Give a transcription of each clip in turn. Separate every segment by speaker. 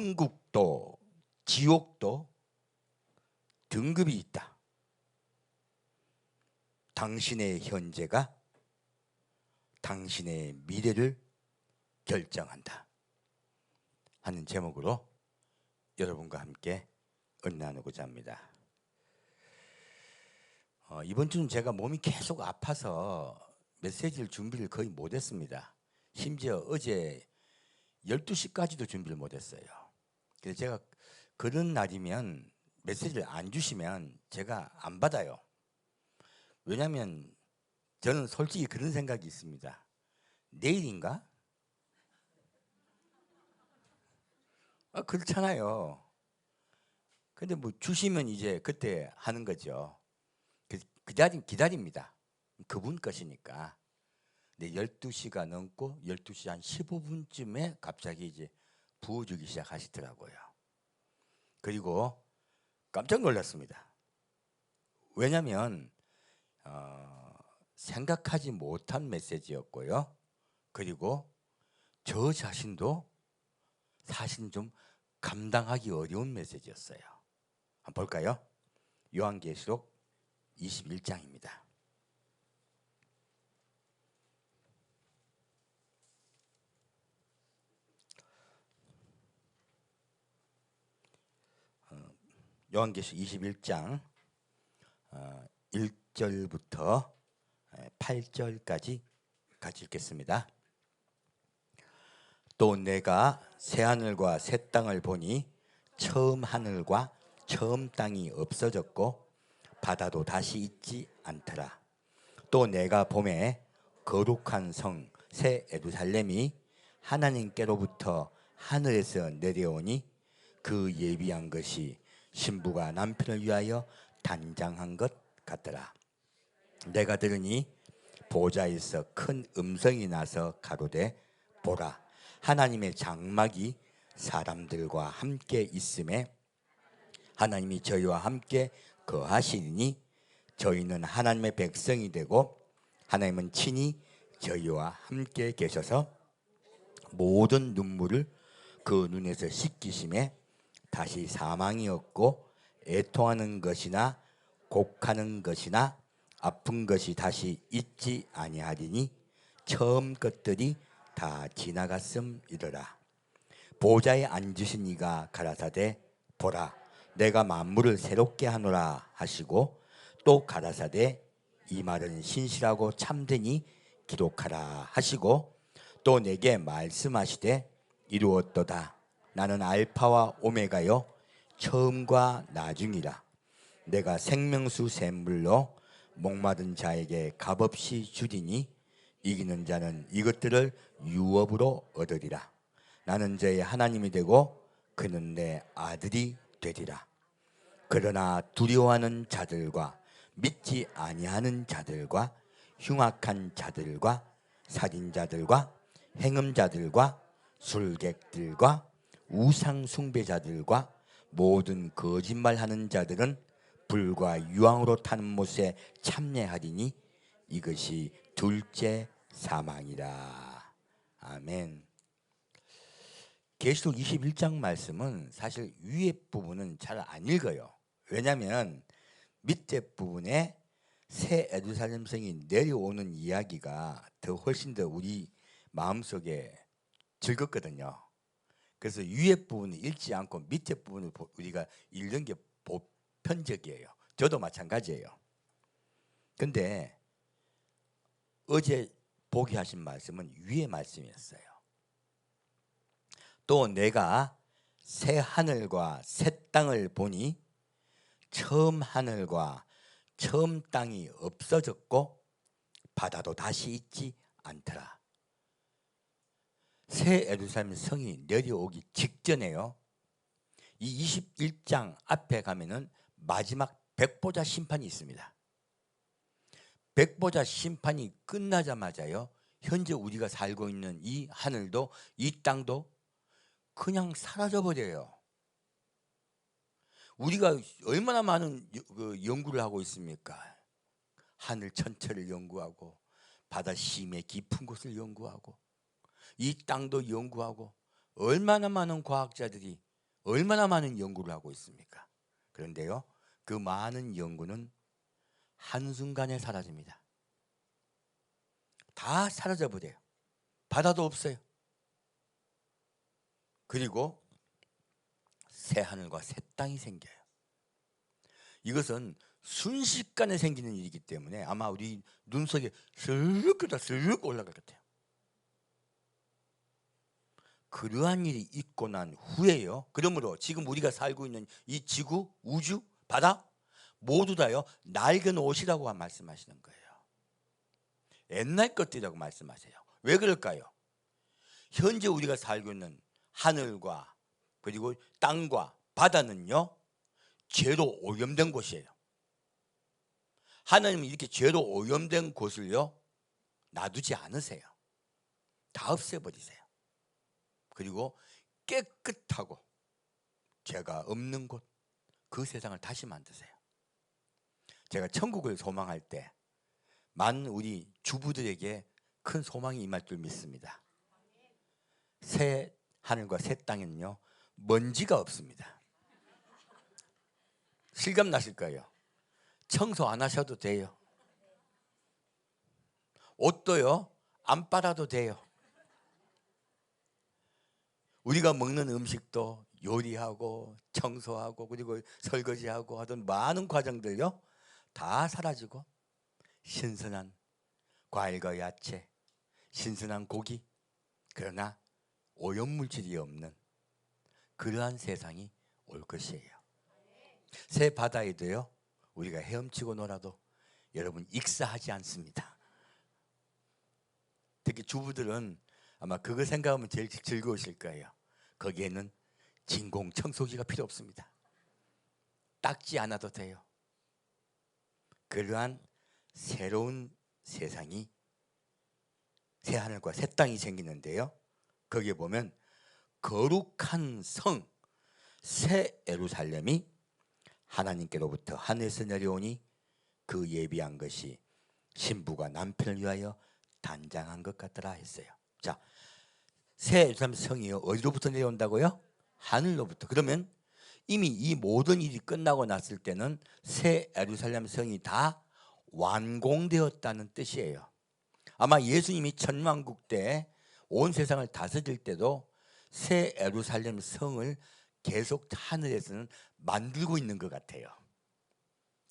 Speaker 1: 천국도 지옥도 등급이 있다. 당신의 현재가 당신의 미래를 결정한다 하는 제목으로 여러분과 함께 은혜 나누고자 합니다. 이번 주는 제가 몸이 계속 아파서 메시지를 준비를 거의 못했습니다. 심지어 어제 12시까지도 준비를 못했어요. 그래서 제가 그런 날이면 메시지를 안 주시면 제가 안 받아요. 왜냐하면 저는 솔직히 그런 생각이 있습니다. 내일인가? 그렇잖아요. 근데 뭐 주시면 이제 그때 하는 거죠. 기다립니다. 그분 것이니까. 근데 12시가 넘고 12시 한 15분쯤에 갑자기 이제 부어주기 시작하시더라고요. 그리고 깜짝 놀랐습니다. 왜냐하면 생각하지 못한 메시지였고요. 그리고 저 자신도 사실 좀 감당하기 어려운 메시지였어요. 한번 볼까요? 요한계시록 21장입니다. 요한계시록 21장 1절부터 8절까지 같이 읽겠습니다. 또 내가 새하늘과 새 땅을 보니 처음 하늘과 처음 땅이 없어졌고 바다도 다시 있지 않더라. 또 내가 보매 거룩한 성 새 예루살렘이 하나님께로부터 하늘에서 내려오니 그 예비한 것이 신부가 남편을 위하여 단장한 것 같더라. 내가 들으니 보좌에서 큰 음성이 나서 가로되 보라 하나님의 장막이 사람들과 함께 있음에 하나님이 저희와 함께 거하시리니 저희는 하나님의 백성이 되고 하나님은 친히 저희와 함께 계셔서 모든 눈물을 그 눈에서 씻기심에 다시 사망이 없고 애통하는 것이나 곡하는 것이나 아픈 것이 다시 있지 아니하리니 처음 것들이 다 지나갔음이더라. 보좌에 앉으신 이가 가라사대 보라 내가 만물을 새롭게 하노라 하시고 또 가라사대 이 말은 신실하고 참되니 기록하라 하시고 또 내게 말씀하시되 이루었도다. 나는 알파와 오메가요 처음과 나중이라. 내가 생명수 샘물로 목마른 자에게 값없이 주리니 이기는 자는 이것들을 유업으로 얻으리라. 나는 저의 하나님이 되고 그는 내 아들이 되리라. 그러나 두려워하는 자들과 믿지 아니하는 자들과 흉악한 자들과 살인자들과 행음자들과 술객들과 우상 숭배자들과 모든 거짓말하는 자들은 불과 유황으로 타는 못에 참여하리니 이것이 둘째 사망이라. 아멘. 계시록 21장 말씀은 사실 위에 부분은 잘 안 읽어요. 왜냐하면 밑에 부분에 새 예루살렘 성이 내려오는 이야기가 더 훨씬 더 우리 마음속에 즐겁거든요. 그래서 위에 부분을 읽지 않고 밑에 부분을 우리가 읽는 게 보편적이에요. 저도 마찬가지예요. 근데 어제 보게 하신 말씀은 위의 말씀이었어요. 또 내가 새 하늘과 새 땅을 보니 처음 하늘과 처음 땅이 없어졌고 바다도 다시 있지 않더라. 새 예루살렘 성이 내려오기 직전에요. 이 21장 앞에 가면은 마지막 백보자 심판이 있습니다. 백보자 심판이 끝나자마자요. 현재 우리가 살고 있는 이 하늘도 이 땅도 그냥 사라져버려요. 우리가 얼마나 많은 연구를 하고 있습니까? 하늘 천체를 연구하고 바다 심의 깊은 곳을 연구하고 이 땅도 연구하고 얼마나 많은 과학자들이 얼마나 많은 연구를 하고 있습니까? 그런데요, 그 많은 연구는 한순간에 사라집니다. 다 사라져 버려요. 바다도 없어요. 그리고 새 하늘과 새 땅이 생겨요. 이것은 순식간에 생기는 일이기 때문에 아마 우리 눈 속에 슬쩍 올라갈 것 같아요. 그러한 일이 있고 난 후에요. 그러므로 지금 우리가 살고 있는 이 지구, 우주, 바다 모두 다요 낡은 옷이라고 말씀하시는 거예요. 옛날 것들이라고 말씀하세요. 왜 그럴까요? 현재 우리가 살고 있는 하늘과 그리고 땅과 바다는요 죄로 오염된 곳이에요. 하나님은 이렇게 죄로 오염된 곳을요 놔두지 않으세요. 다 없애버리세요. 그리고 깨끗하고 죄가 없는 곳, 그 세상을 다시 만드세요. 제가 천국을 소망할 때 많은 우리 주부들에게 큰 소망이 임할 줄 믿습니다. 새 하늘과 새 땅에는요 먼지가 없습니다. 실감 나실 거예요. 청소 안 하셔도 돼요. 옷도요 안 빨아도 돼요. 우리가 먹는 음식도 요리하고 청소하고 그리고 설거지하고 하던 많은 과정들요 다 사라지고 신선한 과일과 야채, 신선한 고기, 그러나 오염물질이 없는 그러한 세상이 올 것이에요. 새 바다에도요 우리가 헤엄치고 놀아도 여러분 익사하지 않습니다. 특히 주부들은 아마 그거 생각하면 제일 즐거우실 거예요. 거기에는 진공 청소기가 필요 없습니다. 닦지 않아도 돼요. 그러한 새로운 세상이 새 하늘과 새 땅이 생기는데요. 거기에 보면 거룩한 성, 새 예루살렘이 하나님께로부터 하늘에서 내려오니 그 예비한 것이 신부가 남편을 위하여 단장한 것 같더라 했어요. 자, 새 예루살렘 성이 어디로부터 내려온다고요? 하늘로부터. 그러면 이미 이 모든 일이 끝나고 났을 때는 새 예루살렘 성이 다 완공되었다는 뜻이에요. 아마 예수님이 천만국 때 온 세상을 다스릴 때도 새 예루살렘 성을 계속 하늘에서는 만들고 있는 것 같아요.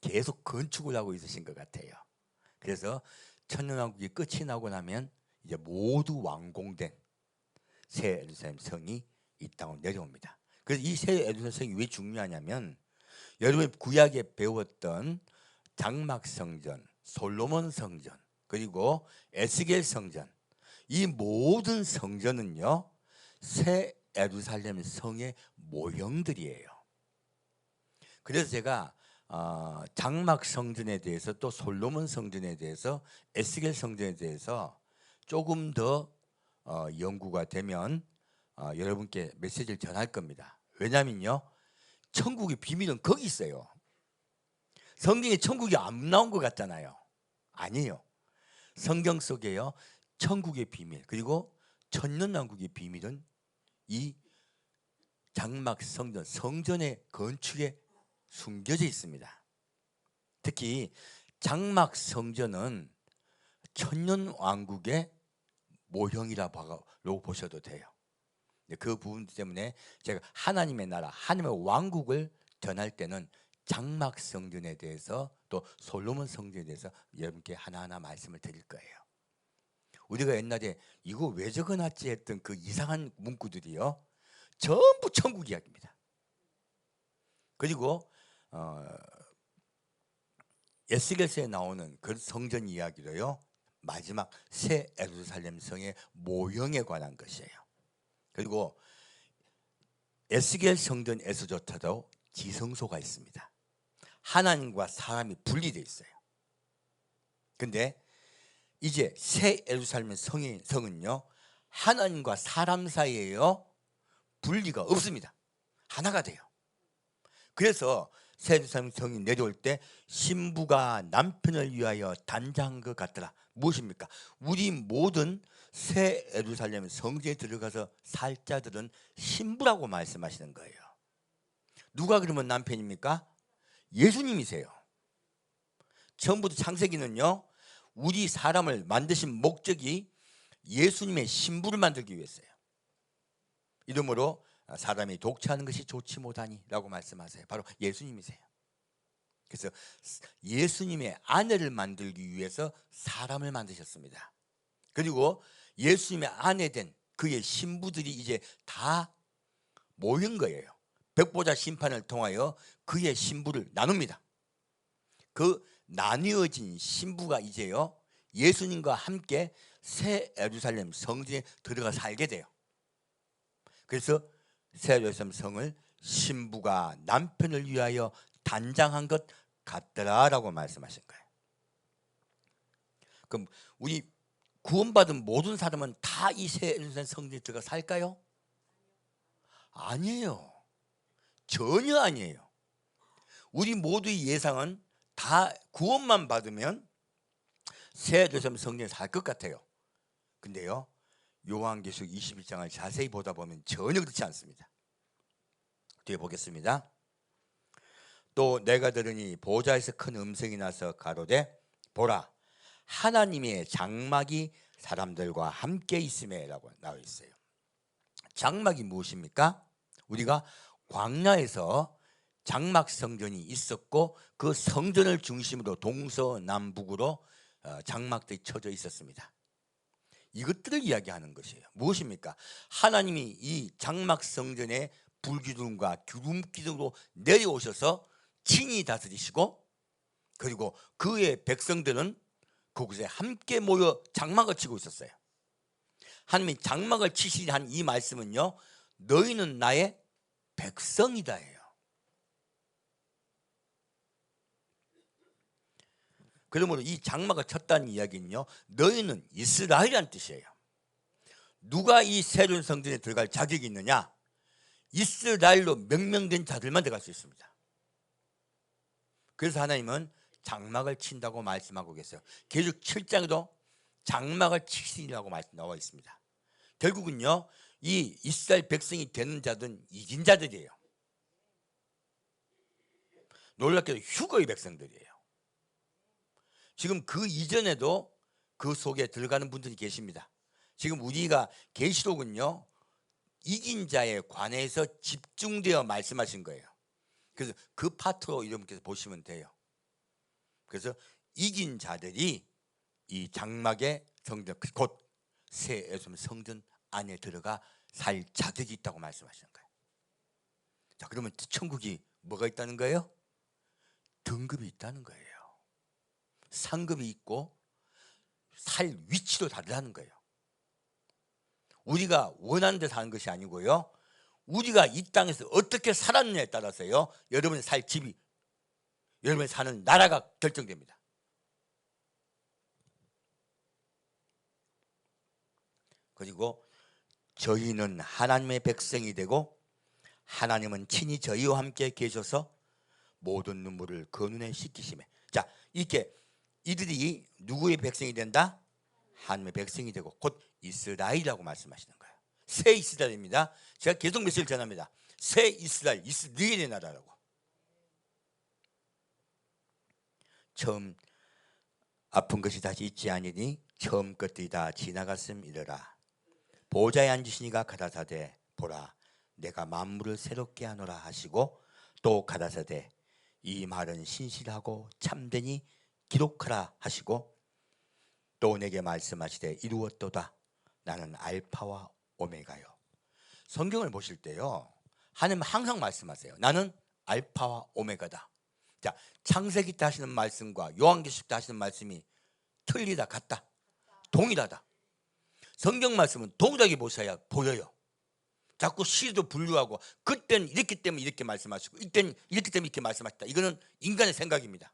Speaker 1: 계속 건축을 하고 있으신 것 같아요. 그래서 천년왕국이 끝이 나고 나면 이제 모두 완공된 새 예루살렘 성이 이 땅으로 내려옵니다. 그래서 이 새 예루살렘 성이 왜 중요하냐면 여러분이 구약에 배웠던 장막 성전, 솔로몬 성전, 그리고 에스겔 성전, 이 모든 성전은요 새 예루살렘 성의 모형들이에요. 그래서 제가 장막 성전에 대해서 또 솔로몬 성전에 대해서 에스겔 성전에 대해서 조금 더 연구가 되면 여러분께 메시지를 전할 겁니다. 왜냐면요 천국의 비밀은 거기 있어요. 성경에 천국이 안 나온 것 같잖아요. 아니에요. 성경 속에요 천국의 비밀 그리고 천년왕국의 비밀은 이 장막 성전, 성전의 건축에 숨겨져 있습니다. 특히 장막 성전은 천년왕국의 모형이라고 보셔도 돼요. 그 부분 때문에 제가 하나님의 나라, 하나님의 왕국을 전할 때는 장막 성전에 대해서 또 솔로몬 성전에 대해서 여러분께 하나하나 말씀을 드릴 거예요. 우리가 옛날에 이거 왜 적어놨지 했던 그 이상한 문구들이요 전부 천국 이야기입니다. 그리고 에스겔서에 나오는 그 성전 이야기도요 마지막 새 예루살렘 성의 모형에 관한 것이에요. 그리고 에스겔 성전에서조차도 지성소가 있습니다. 하나님과 사람이 분리되어 있어요. 근데 이제 새 예루살렘 성은요 하나님과 사람 사이에요 분리가 없습니다. 하나가 돼요. 그래서 새 예루살렘 성이 내려올 때 신부가 남편을 위하여 단장한 것 같더라. 무엇입니까? 우리 모든 새 예루살렘 성전에 들어가서 살 자들은 신부라고 말씀하시는 거예요. 누가 그러면 남편입니까? 예수님이세요. 처음부터 창세기는요, 우리 사람을 만드신 목적이 예수님의 신부를 만들기 위해서요. 이러므로 사람이 독차하는 것이 좋지 못하니 라고 말씀하세요. 바로 예수님이세요. 그래서 예수님의 아내를 만들기 위해서 사람을 만드셨습니다. 그리고 예수님의 아내 된 그의 신부들이 이제 다 모인 거예요. 백보자 심판을 통하여 그의 신부를 나눕니다. 그 나뉘어진 신부가 이제요, 예수님과 함께 새 예루살렘 성전에 들어가 살게 돼요. 그래서 새 예루살렘 성을 신부가 남편을 위하여 단장한 것 같더라라고 말씀하신 거예요. 그럼 우리 구원받은 모든 사람은 다 이 새 예루살렘 성전에 들어가 살까요? 아니에요. 전혀 아니에요. 우리 모두의 예상은 다 구원만 받으면 새 예루살렘 성전에 살 것 같아요. 근데요, 요한계시록 21장을 자세히 보다 보면 전혀 그렇지 않습니다. 뒤에 보겠습니다. 또 내가 들으니 보좌에서 큰 음성이 나서 가로되 보라, 하나님의 장막이 사람들과 함께 있음에 라고 나와 있어요. 장막이 무엇입니까? 우리가 광야에서 장막 성전이 있었고 그 성전을 중심으로 동서남북으로 장막들이 쳐져 있었습니다. 이것들을 이야기하는 것이에요. 무엇입니까? 하나님이 이 장막 성전에 불기둥과 기름기둥으로 내려오셔서 친히 다스리시고, 그리고 그의 백성들은 그곳에 함께 모여 장막을 치고 있었어요. 하나님이 장막을 치시리 한 이 말씀은요, 너희는 나의 백성이다예요. 그러므로 이 장막을 쳤다는 이야기는요, 너희는 이스라엘이라는 뜻이에요. 누가 이 새로운 성전에 들어갈 자격이 있느냐? 이스라엘로 명명된 자들만 들어갈 수 있습니다. 그래서 하나님은 장막을 친다고 말씀하고 계세요. 계속 7장에도 장막을 치시라고 나와 있습니다. 결국은요, 이 이스라엘 백성이 되는 자들은 이긴 자들이에요. 놀랍게도 휴거의 백성들이에요. 지금 그 이전에도 그 속에 들어가는 분들이 계십니다. 지금 우리가 계시록은요, 이긴 자에 관해서 집중되어 말씀하신 거예요. 그래서 그 파트로 여러분께서 보시면 돼요. 그래서 이긴 자들이 이 장막의 성전, 곧 새 예루살렘 성전 안에 들어가 살 자격이 있다고 말씀하시는 거예요. 자, 그러면 천국이 뭐가 있다는 거예요? 등급이 있다는 거예요. 상급이 있고 살 위치도 다르다는 거예요. 우리가 원하는 데 사는 것이 아니고요, 우리가 이 땅에서 어떻게 살았느냐에 따라서요, 여러분의 살 집이, 여러분이 사는 나라가 결정됩니다. 그리고 저희는 하나님의 백성이 되고 하나님은 친히 저희와 함께 계셔서 모든 눈물을 그 눈에 씻기심에. 자, 이렇게 이들이 누구의 백성이 된다? 하나님의 백성이 되고 곧 이스라엘이라고 말씀하시는 거예요. 새 이스라엘입니다. 제가 계속 메시지를 전합니다. 새 이스라엘, 이스라엘의 나라라고. 처음 아픈 것이 다시 있지 아니니 처음 것들이 다 지나갔음이더라. 보좌에 앉으시니가 가라사대 보라, 내가 만물을 새롭게 하노라 하시고, 또 가라사대 이 말은 신실하고 참되니 기록하라 하시고, 또 내게 말씀하시되 이루었도다. 나는 알파와 오메가요. 성경을 보실 때요, 하나님은 항상 말씀하세요. 나는 알파와 오메가다. 자, 창세기 때 하시는 말씀과 요한계시록 때 하시는 말씀이 틀리다, 같다, 동일하다. 성경 말씀은 동일하게 보셔야 보여요. 자꾸 시도 분류하고 그때는 이렇기 때문에 이렇게 말씀하시고 이때는 이렇기 때문에 이렇게 말씀하셨다. 이거는 인간의 생각입니다.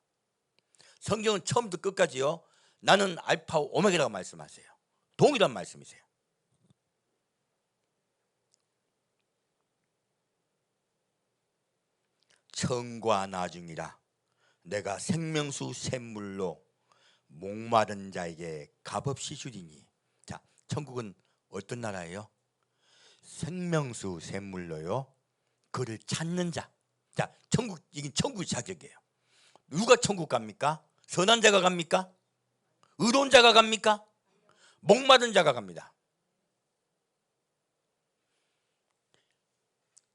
Speaker 1: 성경은 처음부터 끝까지요, 나는 알파와 오메가라고 말씀하세요. 동일한 말씀이세요. 처음과 나중이라 내가 생명수 샘물로 목마른 자에게 값없이 주리니. 자, 천국은 어떤 나라예요? 생명수 샘물로요, 그를 찾는 자. 자, 이게 천국의 자격이에요. 누가 천국 갑니까? 선한 자가 갑니까? 의로운 자가 갑니까? 목마른 자가 갑니다.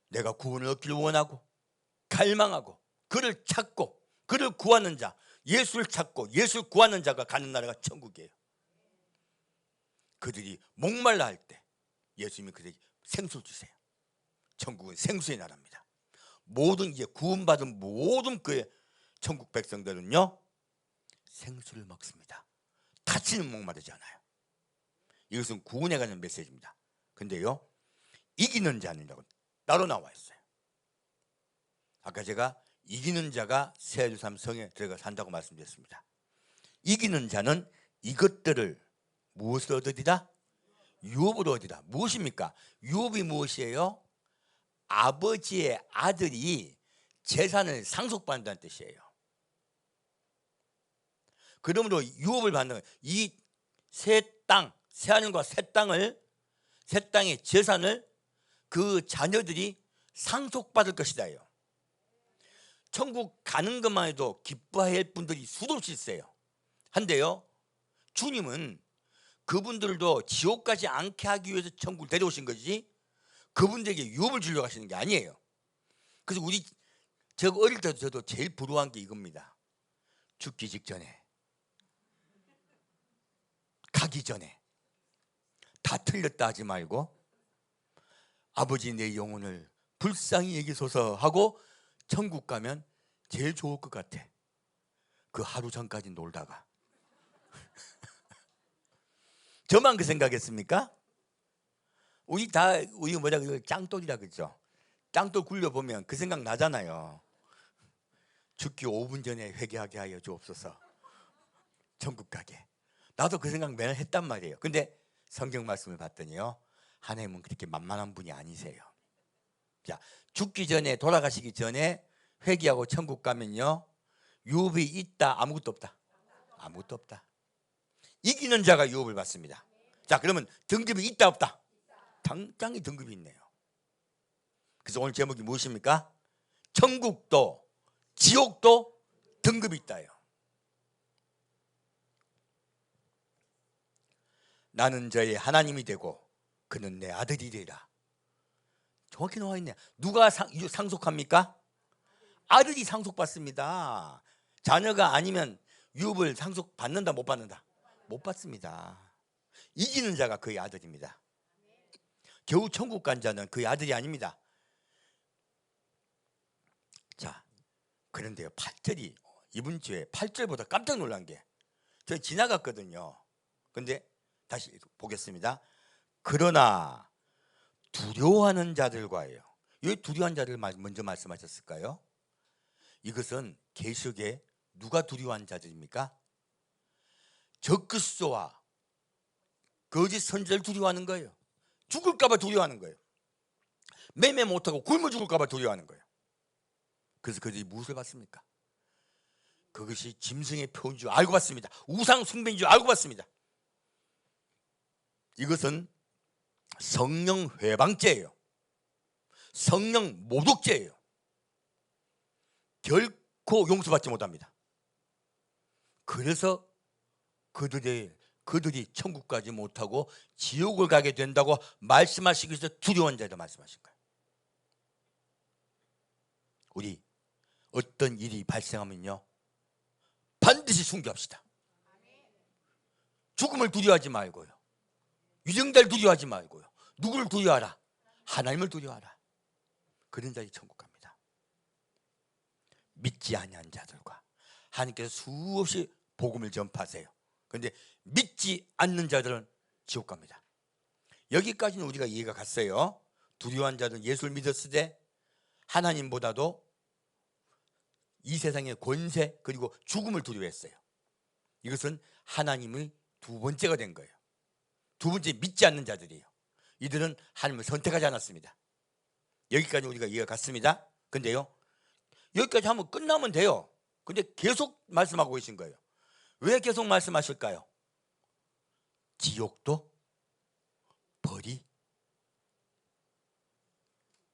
Speaker 1: 내가 구원을 얻기를 원하고 갈망하고 그를 찾고 그를 구하는 자, 예수를 찾고 예수를 구하는 자가 가는 나라가 천국이에요. 그들이 목말라 할 때 예수님이 그들에게 생수를 주세요. 천국은 생수의 나라입니다. 모든 이제 구원받은 모든 그의 천국 백성들은요 생수를 먹습니다. 다시는 목마르지 않아요. 이것은 구원에 관한 메시지입니다. 근데요 이기는 자는라고 따로 나와 있어요. 아까 제가 이기는 자가 새 예루살렘 성에 들어가 산다고 말씀드렸습니다. 이기는 자는 이것들을 무엇을 얻으리라? 유업을 얻으리라. 무엇입니까? 유업이 무엇이에요? 아버지의 아들이 재산을 상속받는다는 뜻이에요. 그러므로 유업을 받는 이 새 땅, 새 하늘과 새 땅의 재산을 그 자녀들이 상속받을 것이다요. 천국 가는 것만 해도 기뻐할 분들이 수도 없이 있어요. 한데요 주님은 그분들도 지옥 가지 않게 하기 위해서 천국을 데려오신 거지 그분들에게 유업을 주려고 하시는 게 아니에요. 그래서 제가 어릴 때도 저도 제일 부러워한 게 이겁니다. 죽기 직전에 가기 전에 다 틀렸다 하지 말고 아버지 내 영혼을 불쌍히 여기소서 하고 천국 가면 제일 좋을 것 같아. 그 하루 전까지 놀다가 저만 그 생각했습니까? 우리 뭐라 그래요? 짱돌이라 그러죠. 짱돌 굴려보면 그 생각 나잖아요. 죽기 5분 전에 회개하게 하여 주옵소서. 천국 가게. 나도 그 생각 매일 했단 말이에요. 근데 성경 말씀을 봤더니요 하나님은 그렇게 만만한 분이 아니세요. 자, 죽기 전에 돌아가시기 전에 회개하고 천국 가면요 유업이 있다 아무것도 없다? 아무것도 없다. 이기는 자가 유업을 받습니다. 자, 그러면 등급이 있다 없다? 당장히 등급이 있네요. 그래서 오늘 제목이 무엇입니까? 천국도 지옥도 등급이 있다요. 나는 저의 하나님이 되고 그는 내 아들이 되리라. 정확히 나와 있네. 누가 상속합니까? 아들이 상속받습니다. 자녀가 아니면 유업을 상속받는다 못 받는다? 못 받습니다. 이기는 자가 그의 아들입니다. 겨우 천국 간 자는 그의 아들이 아닙니다. 자, 그런데요 8절이 이번 주에 8절보다 깜짝 놀란 게 저 지나갔거든요. 근데 다시 보겠습니다. 그러나 두려워하는 자들과예요. 왜 두려워하는 자를 먼저 말씀하셨을까요? 이것은 계시록에 누가 두려워하는 자들입니까? 적그리스도와 거짓 선지자를 두려워하는 거예요. 죽을까 봐 두려워하는 거예요. 매매 못하고 굶어 죽을까 봐 두려워하는 거예요. 그래서 그들이 무엇을 받습니까? 그것이 짐승의 표인 줄 알고 받습니다. 우상 숭배인 줄 알고 받습니다. 이것은 성령 회방죄예요. 성령 모독죄예요. 결코 용서받지 못합니다. 그래서 그들이 천국 가지 못하고 지옥을 가게 된다고 말씀하시기 위해서 두려운 자들 말씀하신 거예요. 우리 어떤 일이 발생하면요 반드시 순교합시다. 죽음을 두려워하지 말고요. 유정자를 두려워하지 말고요. 누구를 두려워하라? 하나님을 두려워하라. 그런 자들이 천국 갑니다. 믿지 아니한 자들과 하나님께서 수없이 복음을 전파하세요. 그런데 믿지 않는 자들은 지옥 갑니다. 여기까지는 우리가 이해가 갔어요. 두려워한 자들은 예수를 믿었을 때 하나님보다도 이 세상의 권세 그리고 죽음을 두려워했어요. 이것은 하나님의 두 번째가 된 거예요. 두 번째 믿지 않는 자들이에요. 이들은 하나님을 선택하지 않았습니다. 여기까지 우리가 이해가 갔습니다. 근데요 여기까지 하면 끝나면 돼요. 근데 계속 말씀하고 계신 거예요. 왜 계속 말씀하실까요? 지옥도 벌이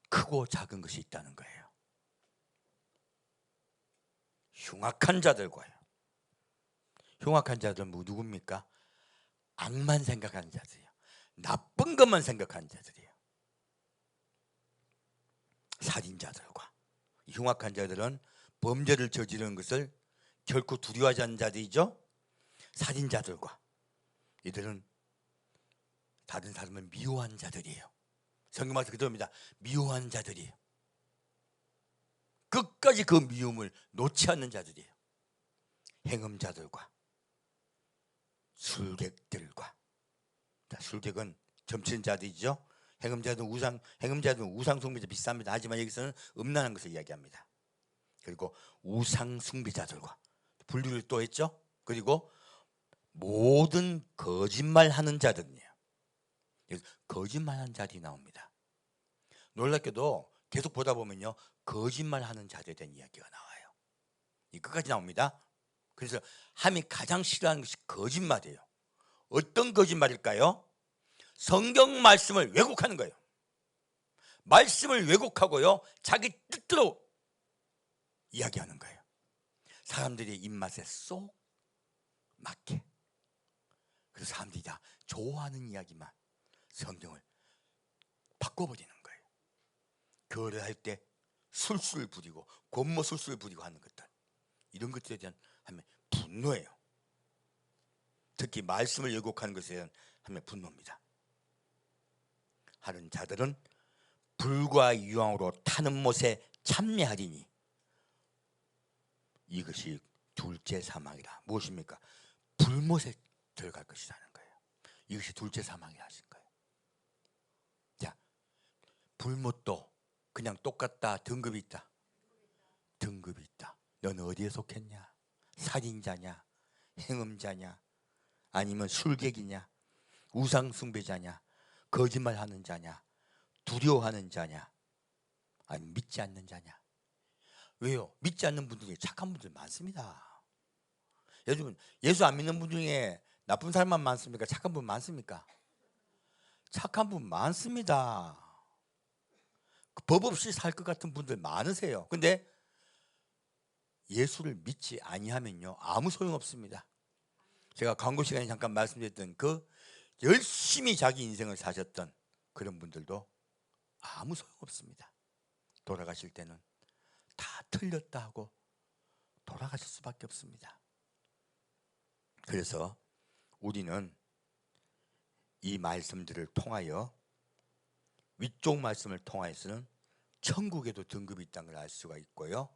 Speaker 1: 크고 작은 것이 있다는 거예요. 흉악한 자들과요. 흉악한 자들은 누굽니까? 악만 생각하는 자들이에요. 나쁜 것만 생각하는 자들이에요. 살인자들과 흉악한 자들은 범죄를 저지르는 것을 결코 두려워하지 않는 자들이죠. 살인자들과 이들은 다른 사람을 미워하는 자들이에요. 성경 말씀 그대로입니다. 미워하는 자들이에요. 끝까지 그 미움을 놓지 않는 자들이에요. 행음자들과 술객들과, 술객은 점치는 자들이죠. 행음자들은 우상 숭배자 비슷합니다. 하지만 여기서는 음란한 것을 이야기합니다. 그리고 우상 숭배자들과 분류를 또 했죠. 그리고 모든 거짓말하는 자들이에요. 거짓말하는 자들이 나옵니다. 놀랍게도 계속 보다 보면요, 거짓말하는 자들에 대한 이야기가 나와요. 이 끝까지 나옵니다. 그래서 함이 가장 싫어하는 것이 거짓말이에요. 어떤 거짓말일까요? 성경 말씀을 왜곡하는 거예요. 말씀을 왜곡하고요, 자기 뜻대로 이야기하는 거예요. 사람들의 입맛에 쏙 맞게. 그래서 사람들이 다 좋아하는 이야기만 성경을 바꿔버리는 거예요. 교회를 할 때 술술 부리고 권모 술술 부리고 하는 것들, 이런 것들에 대한 하면 분노예요. 특히 말씀을 왜곡하는 것에 대한 하면 분노입니다. 하는 자들은 불과 유황으로 타는 못에 참매하리니 이것이 둘째 사망이라. 무엇입니까? 불못에 들어갈 것이라는 거예요. 이것이 둘째 사망이라 하신 거예요. 자, 불못도 그냥 똑같다, 등급이 있다. 등급이 있다. 너는 어디에 속했냐? 살인자냐? 행음자냐? 아니면 술객이냐? 우상숭배자냐? 거짓말하는 자냐? 두려워하는 자냐? 아니 믿지 않는 자냐? 왜요? 믿지 않는 분들 중에 착한 분들 많습니다. 여러분, 예수 안 믿는 분 중에 나쁜 사람만 많습니까? 착한 분 많습니까? 착한 분 많습니다. 법 없이 살 것 같은 분들 많으세요. 근데 예수를 믿지 아니하면요, 아무 소용없습니다. 제가 광고 시간에 잠깐 말씀드렸던 그 열심히 자기 인생을 사셨던 그런 분들도 아무 소용없습니다. 돌아가실 때는 다 틀렸다 하고 돌아가실 수밖에 없습니다. 그래서 우리는 이 말씀들을 통하여, 위쪽 말씀을 통하여서는 천국에도 등급이 있다는 걸 알 수가 있고요,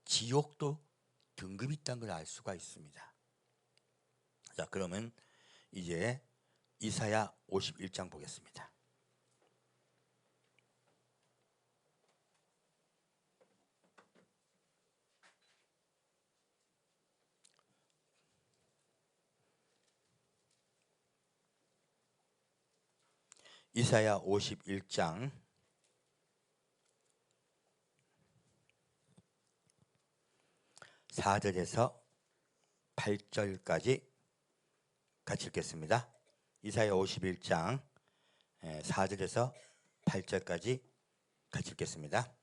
Speaker 1: 지옥도 등급이 있다는 걸 알 수가 있습니다. 자, 그러면 이제 이사야 51장 보겠습니다. 이사야 51장 4절에서 8절까지 같이 읽겠습니다. 이사야 51장 4절에서 8절까지 같이 읽겠습니다.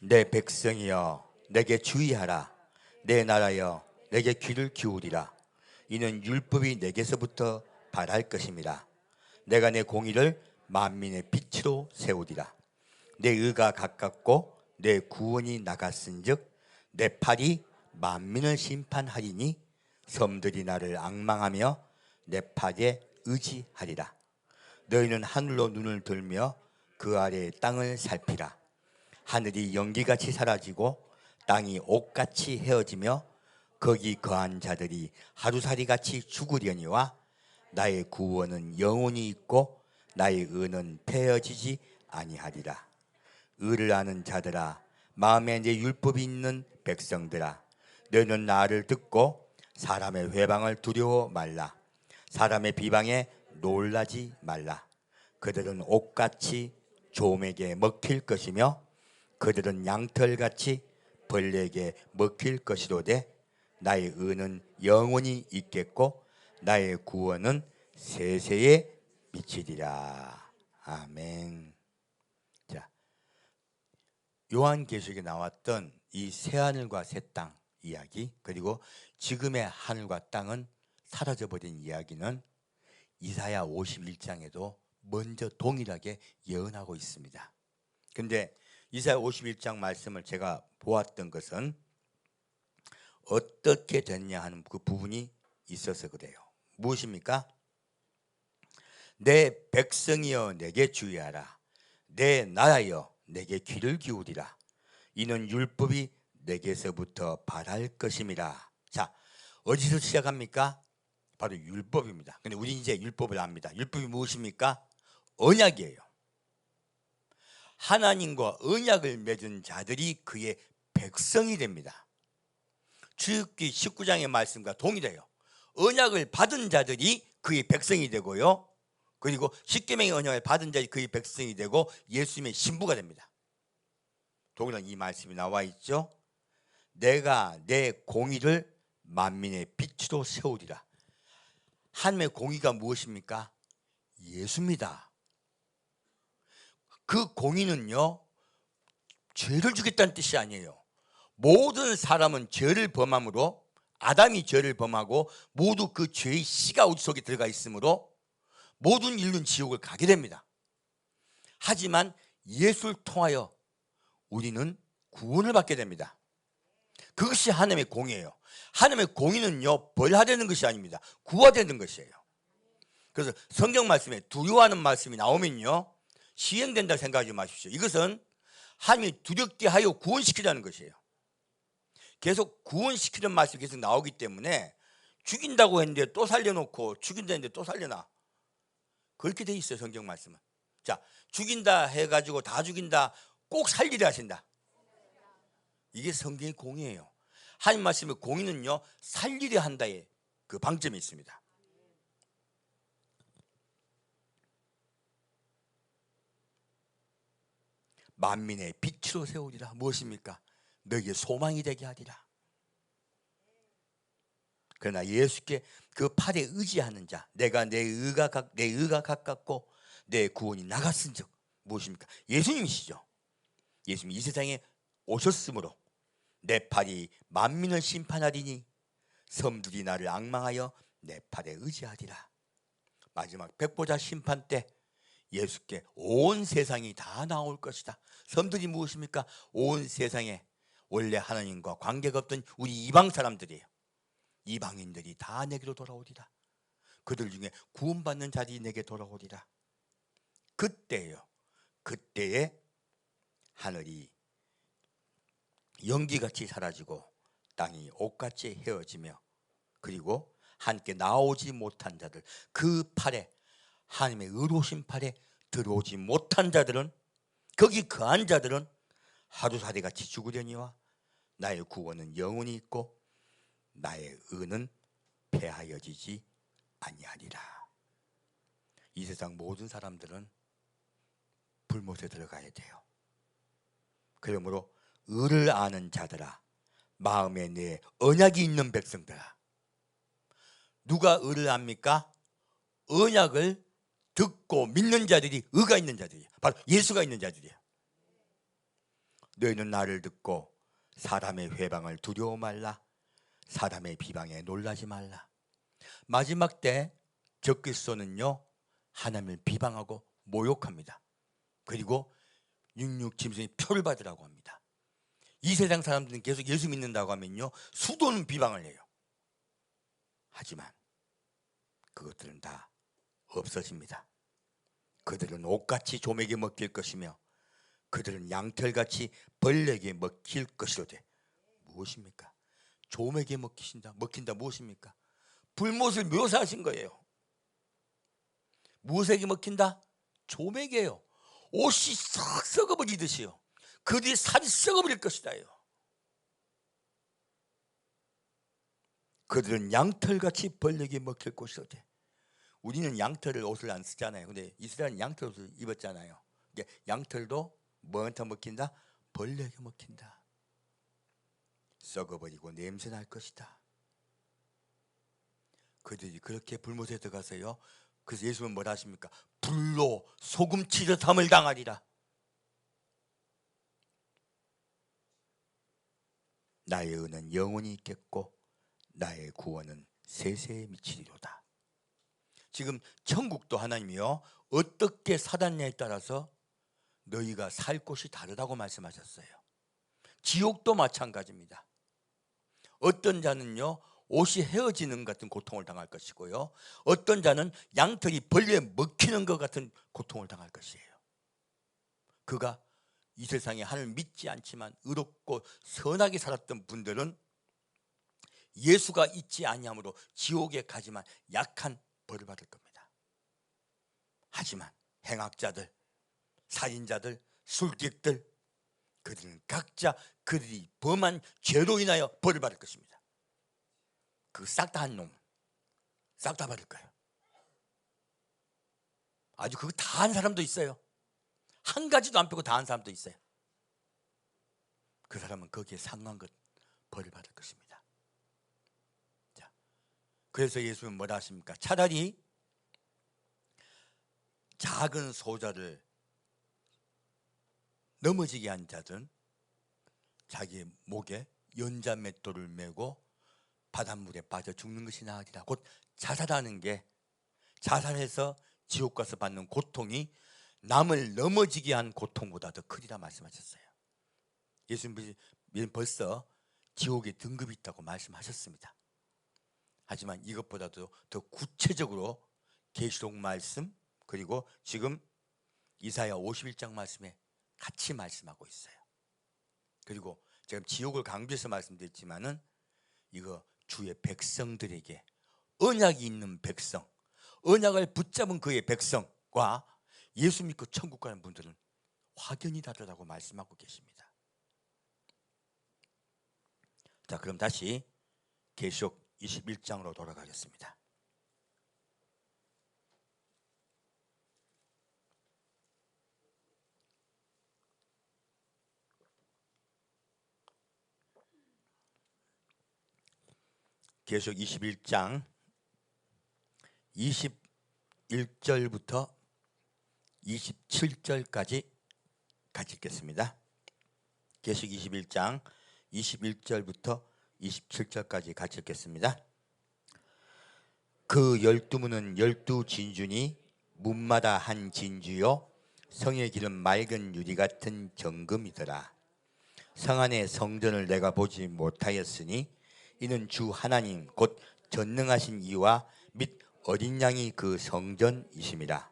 Speaker 1: 내 백성이여 내게 주의하라. 내 나라여 내게 귀를 기울이라. 이는 율법이 내게서부터 발할 것임이라. 내가 내 공의를 만민의 빛으로 세우리라. 내 의가 가깝고 내 구원이 나갔은즉 내 팔이 만민을 심판하리니 섬들이 나를 앙망하며 내 팔에 의지하리라. 너희는 하늘로 눈을 들며 그 아래의 땅을 살피라. 하늘이 연기같이 사라지고 땅이 옥같이 헤어지며 거기 거한 자들이 하루살이같이 죽으려니와 나의 구원은 영원히 있고 나의 의는 폐허지지 아니하리라. 의를 아는 자들아, 마음에 내 율법이 있는 백성들아, 너는 나를 듣고 사람의 회방을 두려워 말라. 사람의 비방에 놀라지 말라. 그들은 옥같이 좀에게 먹힐 것이며 그들은 양털같이 벌레에게 먹힐 것이로되 나의 의는 영원히 있겠고 나의 구원은 세세에 미치리라. 아멘. 자, 요한계시록에 나왔던 이 새하늘과 새 땅 이야기, 그리고 지금의 하늘과 땅은 사라져버린 이야기는 이사야 51장에도 먼저 동일하게 예언하고 있습니다. 근데 이사야 51장 말씀을 제가 보았던 것은 어떻게 됐냐 하는 그 부분이 있어서 그래요. 무엇입니까? 내 백성이여 내게 주의하라. 내 나라여 내게 귀를 기울이라. 이는 율법이 내게서부터 발할 것임이라. 자, 어디서 시작합니까? 바로 율법입니다. 근데 우리 이제 율법을 압니다. 율법이 무엇입니까? 언약이에요. 하나님과 언약을 맺은 자들이 그의 백성이 됩니다. 출애굽기 19장의 말씀과 동일해요. 언약을 받은 자들이 그의 백성이 되고요. 그리고 십계명의 언약을 받은 자들이 그의 백성이 되고 예수님의 신부가 됩니다. 동일한 이 말씀이 나와 있죠. 내가 내 공의를 만민의 빛으로 세우리라. 하나님의 공의가 무엇입니까? 예수입니다. 그 공의는요, 죄를 주겠다는 뜻이 아니에요. 모든 사람은 죄를 범함으로, 아담이 죄를 범하고 모두 그 죄의 씨가 우리 속에 들어가 있으므로 모든 인류는 지옥을 가게 됩니다. 하지만 예수를 통하여 우리는 구원을 받게 됩니다. 그것이 하나님의 공의예요. 하나님의 공의는요, 벌하되는 것이 아닙니다. 구하되는 것이에요. 그래서 성경 말씀에 두려워하는 말씀이 나오면요, 시행된다 생각하지 마십시오. 이것은 하나님이 두렵게 하여 구원시키자는 것이에요. 계속 구원시키는 말씀이 계속 나오기 때문에 죽인다고 했는데 또 살려놓고 죽인다 했는데 또 살려놔. 그렇게 돼 있어요, 성경 말씀은. 자, 죽인다 해가지고 다 죽인다, 꼭 살리려 하신다. 이게 성경의 공의예요. 하나님 말씀의 공의는요, 살리려 한다의 그 방점이 있습니다. 만민의 빛으로 세우리라. 무엇입니까? 너희의 소망이 되게 하리라. 그러나 예수께 그 팔에 의지하는 자, 내가 내 의가 가깝고 내 구원이 나갔은즉 무엇입니까? 예수님이시죠. 예수님이 이 세상에 오셨으므로 내 팔이 만민을 심판하리니 섬들이 나를 앙망하여 내 팔에 의지하리라. 마지막 백보자 심판 때 예수께 온 세상이 다 나올 것이다. 섬들이 무엇입니까? 온 세상에 원래 하나님과 관계가 없던 우리 이방 사람들이에요. 이방인들이 다 내게로 돌아오리라. 그들 중에 구원받는 자들이 내게 돌아오리라. 그때예요. 그때에 하늘이 연기같이 사라지고 땅이 옷같이 헤어지며, 그리고 함께 나오지 못한 자들, 그 팔에, 하나님의 의로우신 팔에 들어오지 못한 자들은, 거기 거한 자들은 하루살이같이 죽으려니와 나의 구원은 영원히 있고 나의 의는 폐하여지지 아니하리라. 이 세상 모든 사람들은 불못에 들어가야 돼요. 그러므로 의를 아는 자들아, 마음에 내 언약이 있는 백성들아. 누가 의를 압니까? 언약을 듣고 믿는 자들이 의가 있는 자들이에요. 바로 예수가 있는 자들이에요. 너희는 나를 듣고 사람의 회방을 두려워 말라. 사람의 비방에 놀라지 말라. 마지막 때 적그리스도는요, 하나님을 비방하고 모욕합니다. 그리고 육육짐승의 표를 받으라고 합니다. 이 세상 사람들은 계속 예수 믿는다고 하면요, 수도는 비방을 해요. 하지만 그것들은 다 없어집니다. 그들은 옷같이 조맥에 먹힐 것이며 그들은 양털같이 벌레에게 먹힐 것이로되. 무엇입니까? 조맥에 먹힌다 무엇입니까? 불못을 묘사하신 거예요. 무엇에게 먹힌다? 조맥이에요. 옷이 싹 썩어버리듯이요. 그들이 살이 썩어버릴 것이다요. 그들은 양털같이 벌레에게 먹힐 것이로되. 우리는 양털을 옷을 안 쓰잖아요. 근데 이스라엘은 양털 옷을 입었잖아요. 양털도 뭐한테 먹힌다? 벌레에게 먹힌다. 썩어버리고 냄새날 것이다. 그들이 그렇게 불못에 들어가서요, 그래서 예수님은 뭐라 하십니까? 불로 소금치듯함을 당하리라. 나의 의는 영원히 있겠고 나의 구원은 세세에 미치리로다. 지금 천국도 하나님이요 어떻게 살았냐에 따라서 너희가 살 곳이 다르다고 말씀하셨어요. 지옥도 마찬가지입니다. 어떤 자는요 옷이 헤어지는 같은 고통을 당할 것이고요, 어떤 자는 양털이 벌레에 먹히는 것 같은 고통을 당할 것이에요. 그가 이 세상에 하나님을 믿지 않지만 의롭고 선하게 살았던 분들은 예수가 있지 아니하므로 지옥에 가지만 약한 벌을 받을 겁니다. 하지만 행악자들, 살인자들, 술객들, 그들은 각자 그들이 범한 죄로 인하여 벌을 받을 것입니다. 그 싹 다 한 놈, 싹 다 받을 거예요. 아주 그거 다 한 사람도 있어요. 한 가지도 안 빼고 다 한 사람도 있어요. 그 사람은 거기에 상한 것 벌을 받을 것입니다. 자, 그래서 예수는 뭐라 하십니까? 차라리 작은 소자를 넘어지게 한 자들은 자기의 목에 연자맷돌을 메고 바닷물에 빠져 죽는 것이 나으리라. 곧 자살하는 게, 자살해서 지옥 가서 받는 고통이 남을 넘어지게 한 고통보다 더 크리라 말씀하셨어요. 예수님이 벌써 지옥에 등급이 있다고 말씀하셨습니다. 하지만 이것보다도 더 구체적으로 계시록 말씀, 그리고 지금 이사야 51장 말씀에 같이 말씀하고 있어요. 그리고 제가 지옥을 강조해서 말씀드렸지만은 이거 주의 백성들에게, 언약이 있는 백성, 언약을 붙잡은 그의 백성과 예수 믿고 천국 가는 분들은 확연히 다르다고 말씀하고 계십니다. 자, 그럼 다시 계시록 21장으로 돌아가겠습니다. 계시록 21장 21절부터 27절까지 같이 읽겠습니다. 계시록 21장 21절부터 27절까지 같이 읽겠습니다. 그 12문은 12진주니 문마다 한 진주요 성의 길은 맑은 유리 같은 정금이더라. 성 안의 성전을 내가 보지 못하였으니 이는 주 하나님 곧 전능하신 이와 및 어린 양이 그 성전이심이라.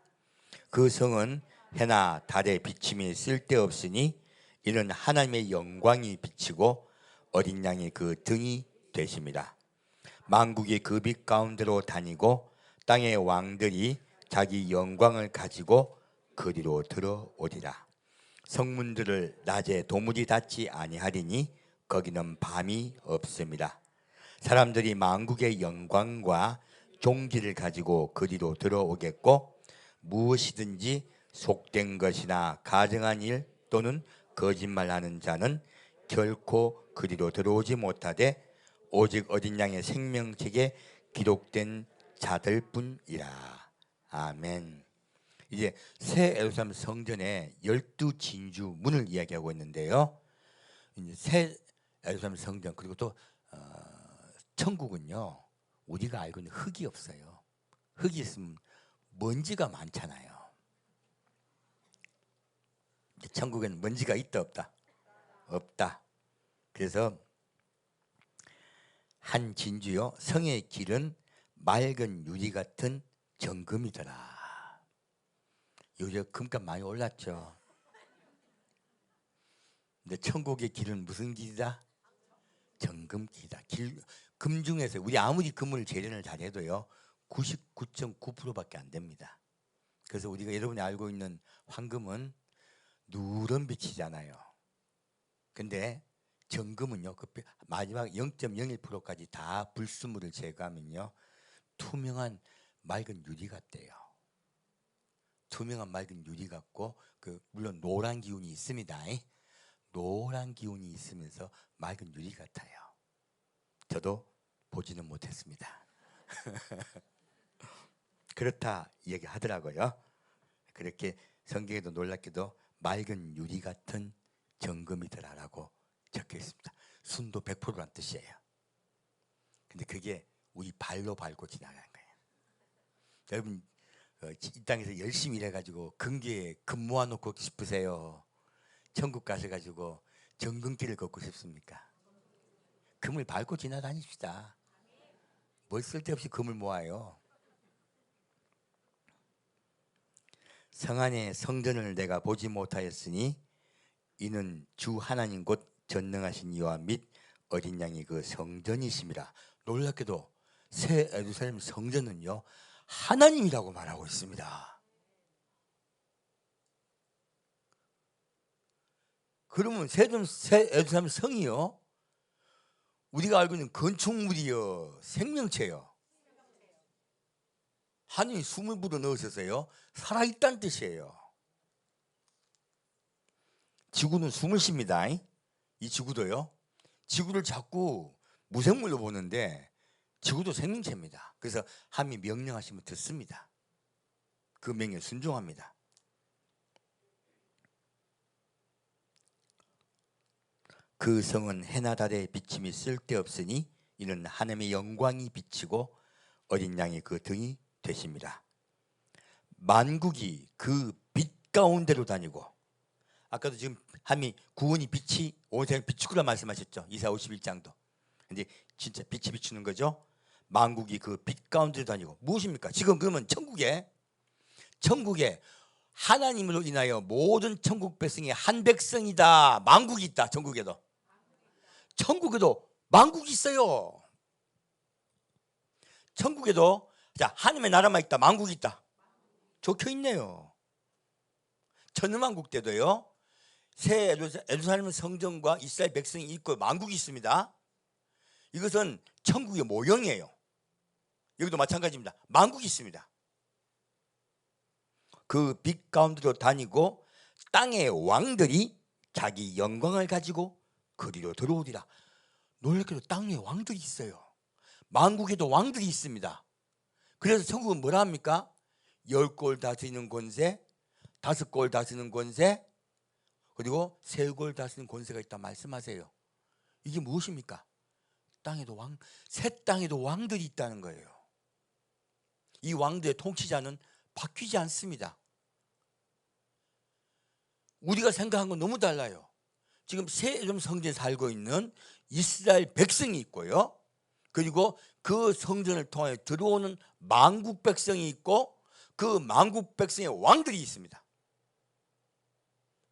Speaker 1: 그 성은 해나 달의 비침이 쓸데없으니 이는 하나님의 영광이 비치고 어린 양이 그 등이 되심이라. 만국이 그 빛 가운데로 다니고 땅의 왕들이 자기 영광을 가지고 그리로 들어오리라. 성문들을 낮에 도무지 닫지 아니하리니 거기는 밤이 없습니다. 사람들이 만국의 영광과 종기를 가지고 그리로 들어오겠고 무엇이든지 속된 것이나 가증한 일 또는 거짓말하는 자는 결코 그리로 들어오지 못하되 오직 어린 양의 생명책에 기록된 자들뿐이라. 아멘. 이제 새 예루살렘 성전의 12진주 문을 이야기하고 있는데요. 이제 새 예루살렘 성전, 그리고 또 천국은요 우리가 알고 있는 흙이 없어요. 흙이 있으면 먼지가 많잖아요. 천국에는 먼지가 있다 없다? 없다. 그래서 한 진주요 성의 길은 맑은 유리 같은 정금이더라. 요즘 금값 많이 올랐죠. 근데 천국의 길은 무슨 길이다? 정금길이다. 금 중에서 우리 아무리 금을 재련을 잘해도요 99.9%밖에 안 됩니다. 그래서 우리가 여러분이 알고 있는 황금은 누런 빛이잖아요. 근데 정금은요 그 마지막 0.01%까지 다 불순물을 제거하면요 투명한 맑은 유리 같대요. 투명한 맑은 유리 같고 물론 노란 기운이 있습니다. 노란 기운이 있으면서 맑은 유리 같아요. 저도 보지는 못했습니다. 그렇다 얘기하더라고요. 그렇게 성경에도 놀랍게도 맑은 유리 같은 정금이더라라고 적혀 있습니다. 순도 100%란 뜻이에요. 근데 그게 우리 발로 밟고 지나가는 거예요. 여러분 이 땅에서 열심히 일해가지고 근교에 근무하 놓고 싶으세요? 천국 가셔가지고 정금길을 걷고 싶습니까? 금을 밟고 지나다닙시다. 뭘 쓸데없이 금을 모아요. 성 안에 성전을 내가 보지 못하였으니 이는 주 하나님 곧 전능하신 이와 및 어린 양이 그 성전이심이라. 놀랍게도 새 예루살렘 성전은요 하나님이라고 말하고 있습니다. 그러면 새 예루살렘 성이요 우리가 알고 있는 건축물이요 생명체요 하나님이 숨을 불어넣으셔서요 살아있다는 뜻이에요. 지구는 숨을 쉽니다. 이 지구도요 지구를 자꾸 무생물로 보는데 지구도 생명체입니다. 그래서 하나님이 명령하시면 듣습니다. 그 명령에 순종합니다. 그 성은 해나 달의 비침이 쓸데없으니 이는 하나님의 영광이 비치고 어린 양이 그 등이 되십니다. 만국이 그 빛 가운데로 다니고, 아까도 지금 하나님이 구원이 빛이 온 세상 비추구라 말씀하셨죠. 이사 51장도. 근데 진짜 빛이 비추는 거죠. 만국이 그 빛 가운데로 다니고. 무엇입니까? 지금 그러면 천국에 하나님으로 인하여 모든 천국 백성이 한 백성이다. 만국이 있다. 천국에도 만국이 있어요. 천국에도 자 하나님의 나라만 있다. 만국이 있다. 적혀 있네요. 천년왕국 때도요 새 예루살렘 성전과 이스라엘 백성이 있고 만국이 있습니다. 이것은 천국의 모형이에요. 여기도 마찬가지입니다. 만국이 있습니다. 그 빛 가운데로 다니고 땅의 왕들이 자기 영광을 가지고 그리로 들어오리라. 놀랍게도 땅에 왕들이 있어요. 만국에도 왕들이 있습니다. 그래서 천국은 뭐라 합니까? 10골 다스리는 권세, 5골 다스리는 권세, 그리고 3골 다스리는 권세가 있다 말씀하세요. 이게 무엇입니까? 새 땅에도 왕들이 있다는 거예요. 이 왕들의 통치자는 바뀌지 않습니다. 우리가 생각한 건 너무 달라요. 지금 새 예루살렘 성전에 살고 있는 이스라엘 백성이 있고요. 그리고 그 성전을 통해 들어오는 만국 백성이 있고 그 만국 백성의 왕들이 있습니다.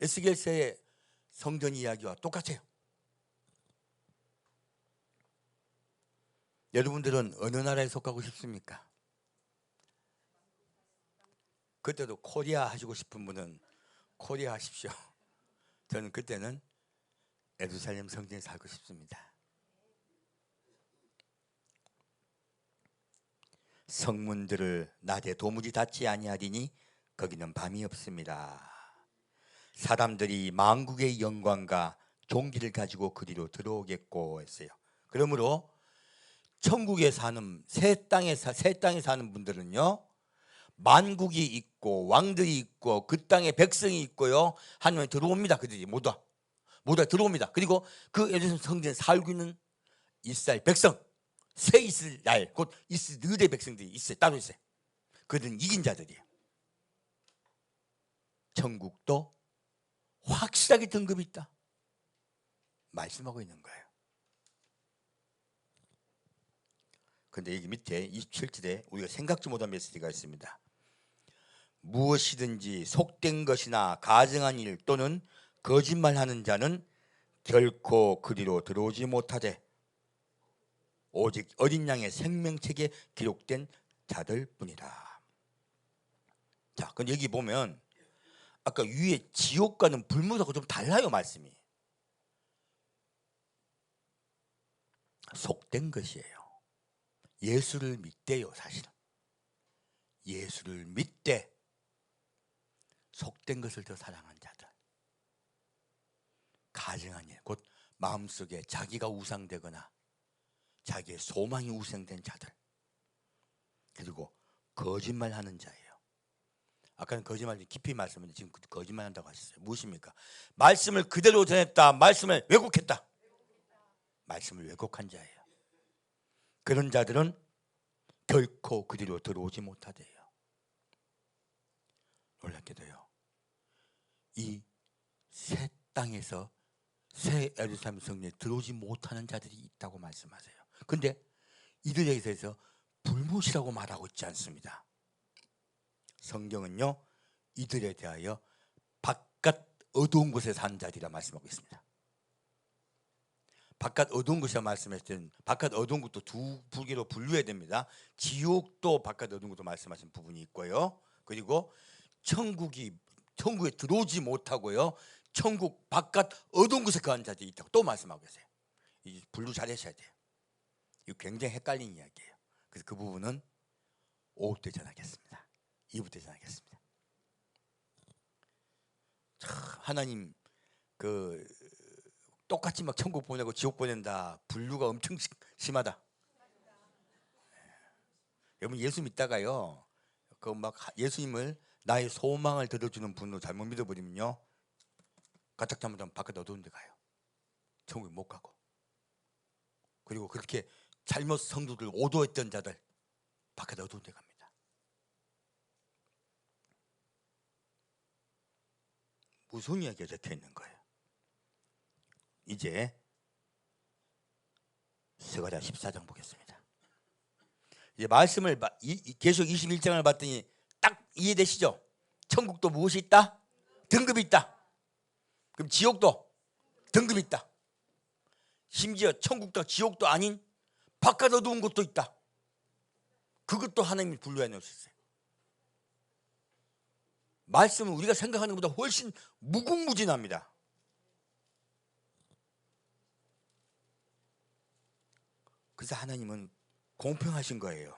Speaker 1: 에스겔서의 성전 이야기와 똑같아요. 여러분들은 어느 나라에 속하고 싶습니까? 그때도 코리아 하시고 싶은 분은 코리아 하십시오. 저는 그때는 예루살렘 성전에 살고 싶습니다. 성문들을 낮에 도무지 닫지 아니하리니 거기는 밤이 없습니다. 사람들이 만국의 영광과 종기를 가지고 그리로 들어오겠고 했어요. 그러므로 천국에 사는 새 땅에 사는 분들은요 만국이 있고 왕들이 있고 그 땅에 백성이 있고요 하나님이 들어옵니다. 그들이 모두 들어옵니다. 그리고 그 예루살렘 성전에 살고 있는 이스라엘 백성, 새 이스라엘 곧 이스라엘의 백성들이 있어요. 따로 있어요. 그들은 이긴 자들이에요. 천국도 확실하게 등급이 있다 말씀하고 있는 거예요. 그런데 여기 밑에 27절에 우리가 생각지 못한 메시지가 있습니다. 무엇이든지 속된 것이나 가증한 일 또는 거짓말하는 자는 결코 그리로 들어오지 못하되 오직 어린 양의 생명책에 기록된 자들 뿐이라. 자, 근데 여기 보면 아까 위에 지옥과는 불문하고 좀 달라요. 말씀이 속된 것이에요. 예수를 믿대요. 사실은 예수를 믿되 속된 것을 더 사랑한 자들, 가증한 일, 곧 마음속에 자기가 우상되거나 자기의 소망이 우상된 자들, 그리고 거짓말하는 자예요. 아까는 거짓말 깊이 말씀했는데 지금 거짓말한다고 하셨어요. 무엇입니까? 말씀을 그대로 전했다. 말씀을 왜곡했다. 말씀을 왜곡한 자예요. 그런 자들은 결코 그리로 들어오지 못하대요. 놀랍게도요, 이 새 땅에서 새 예루살렘 성전에 들어오지 못하는 자들이 있다고 말씀하세요. 근데 이들에 대해서 불못이라고 말하고 있지 않습니다. 성경은요, 이들에 대하여 바깥 어두운 곳에 사는 자들이라 말씀하고 있습니다. 바깥 어두운 곳이라 말씀했을 때는 바깥 어두운 곳도 두 부기로 분류해야 됩니다. 지옥도 바깥 어두운 곳도 말씀하신 부분이 있고요. 그리고 천국에 들어오지 못하고요, 천국 바깥 어두운 곳에 거하는 자들이 있다고 또 말씀하고 계세요. 이 분류 잘 하셔야 돼요. 이거 굉장히 헷갈리는 이야기예요. 그래서 그 부분은 5부 때 전하겠습니다. 2부 때 전하겠습니다. 하나님 그 똑같이 막 천국 보내고 지옥 보낸다, 분류가 엄청 심하다. 여러분 예수 믿다가요, 그 막 예수님을 나의 소망을 들어주는 분으로 잘못 믿어버리면요, 가tak 잘못하면 바깥 어두운 데 가요. 천국에 못 가고. 그리고 그렇게 잘못 성도들 오도했던 자들 바깥 어두운 데 갑니다. 무슨 이야기가 적혀 있는 거예요? 이제 스가랴 14장 보겠습니다. 이제 말씀을 계속 21장을 봤더니 딱 이해되시죠? 천국도 무엇이 있다? 등급이 있다. 그럼 지옥도 등급이 있다. 심지어 천국도 지옥도 아닌 바깥 어두운 곳도 있다. 그것도 하나님이 분류해 놓으셨어요. 말씀은 우리가 생각하는 것보다 훨씬 무궁무진합니다. 그래서 하나님은 공평하신 거예요.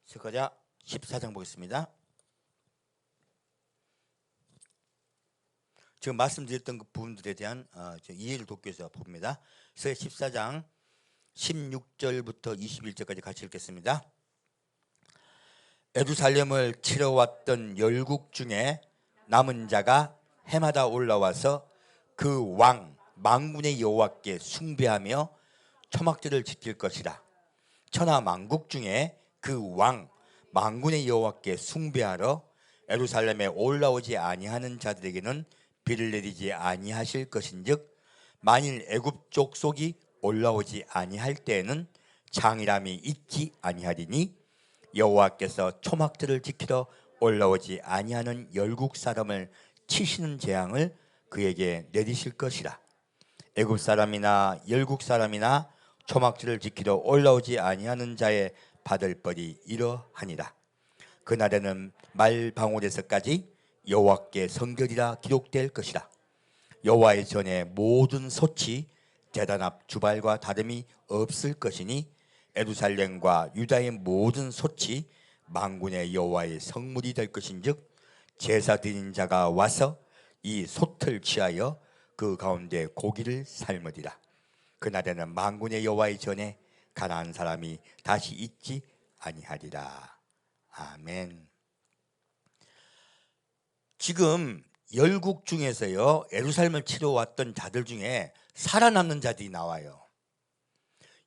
Speaker 1: 스가랴 14장 보겠습니다. 지금 말씀드렸던 그 부분들에 대한 이해를 돕기 위해서 봅니다. 스가랴 14장 16절부터 21절까지 같이 읽겠습니다. 예루살렘을 치러 왔던 열국 중에 남은 자가 해마다 올라와서 그 왕 만군의 여호와께 숭배하며 초막절을 지킬 것이라. 천하 만국 중에 그 왕 만군의 여호와께 숭배하러 예루살렘에 올라오지 아니하는 자들에게는 비를 내리지 아니하실 것인즉, 만일 애굽 족속이 올라오지 아니할 때에는 장이람이 있지 아니하리니, 여호와께서 초막절을 지키러 올라오지 아니하는 열국 사람을 치시는 재앙을 그에게 내리실 것이라. 애굽 사람이나 열국 사람이나 초막절을 지키러 올라오지 아니하는 자의 받을 벌이 이러하니라. 그날에는 말방울에서까지 여호와께 성결이라 기록될 것이라. 여호와의 전에 모든 솥이 제단 앞 주발과 다름이 없을 것이니, 예루살렘과 유다의 모든 솥이 만군의 여호와의 성물이 될 것인즉, 제사 드린 자가 와서 이 솥을 취하여 그 가운데 고기를 삶으리라. 그날에는 만군의 여호와의 전에 가나안 사람이 다시 있지 아니하리라. 아멘. 지금 열국 중에서요, 예루살렘을 치러 왔던 자들 중에 살아남는 자들이 나와요.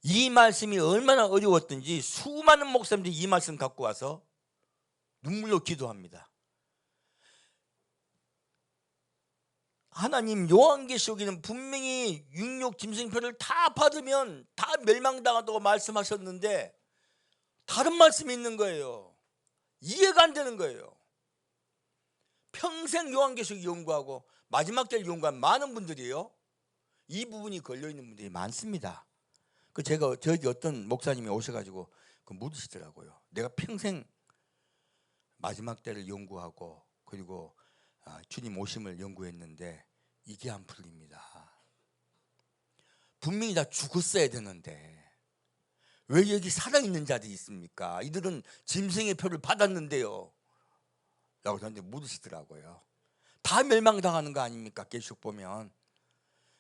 Speaker 1: 이 말씀이 얼마나 어려웠던지 수많은 목사님들이 이 말씀 갖고 와서 눈물로 기도합니다. 하나님, 요한계시록에는 분명히 육력 짐승표를 다 받으면 다 멸망당한다고 말씀하셨는데 다른 말씀이 있는 거예요. 이해가 안 되는 거예요. 평생 요한계시록 연구하고 마지막 때를 연구한 많은 분들이요, 이 부분이 걸려있는 분들이 많습니다. 저기 어떤 목사님이 오셔가지고 묻으시더라고요. 내가 평생 마지막 때를 연구하고 그리고 주님 오심을 연구했는데 이게 안 풀립니다. 분명히 다 죽었어야 되는데 왜 여기 살아있는 자들이 있습니까? 이들은 짐승의 표를 받았는데요 라고 저한테 묻으시더라고요. 다 멸망당하는 거 아닙니까? 계시록 보면.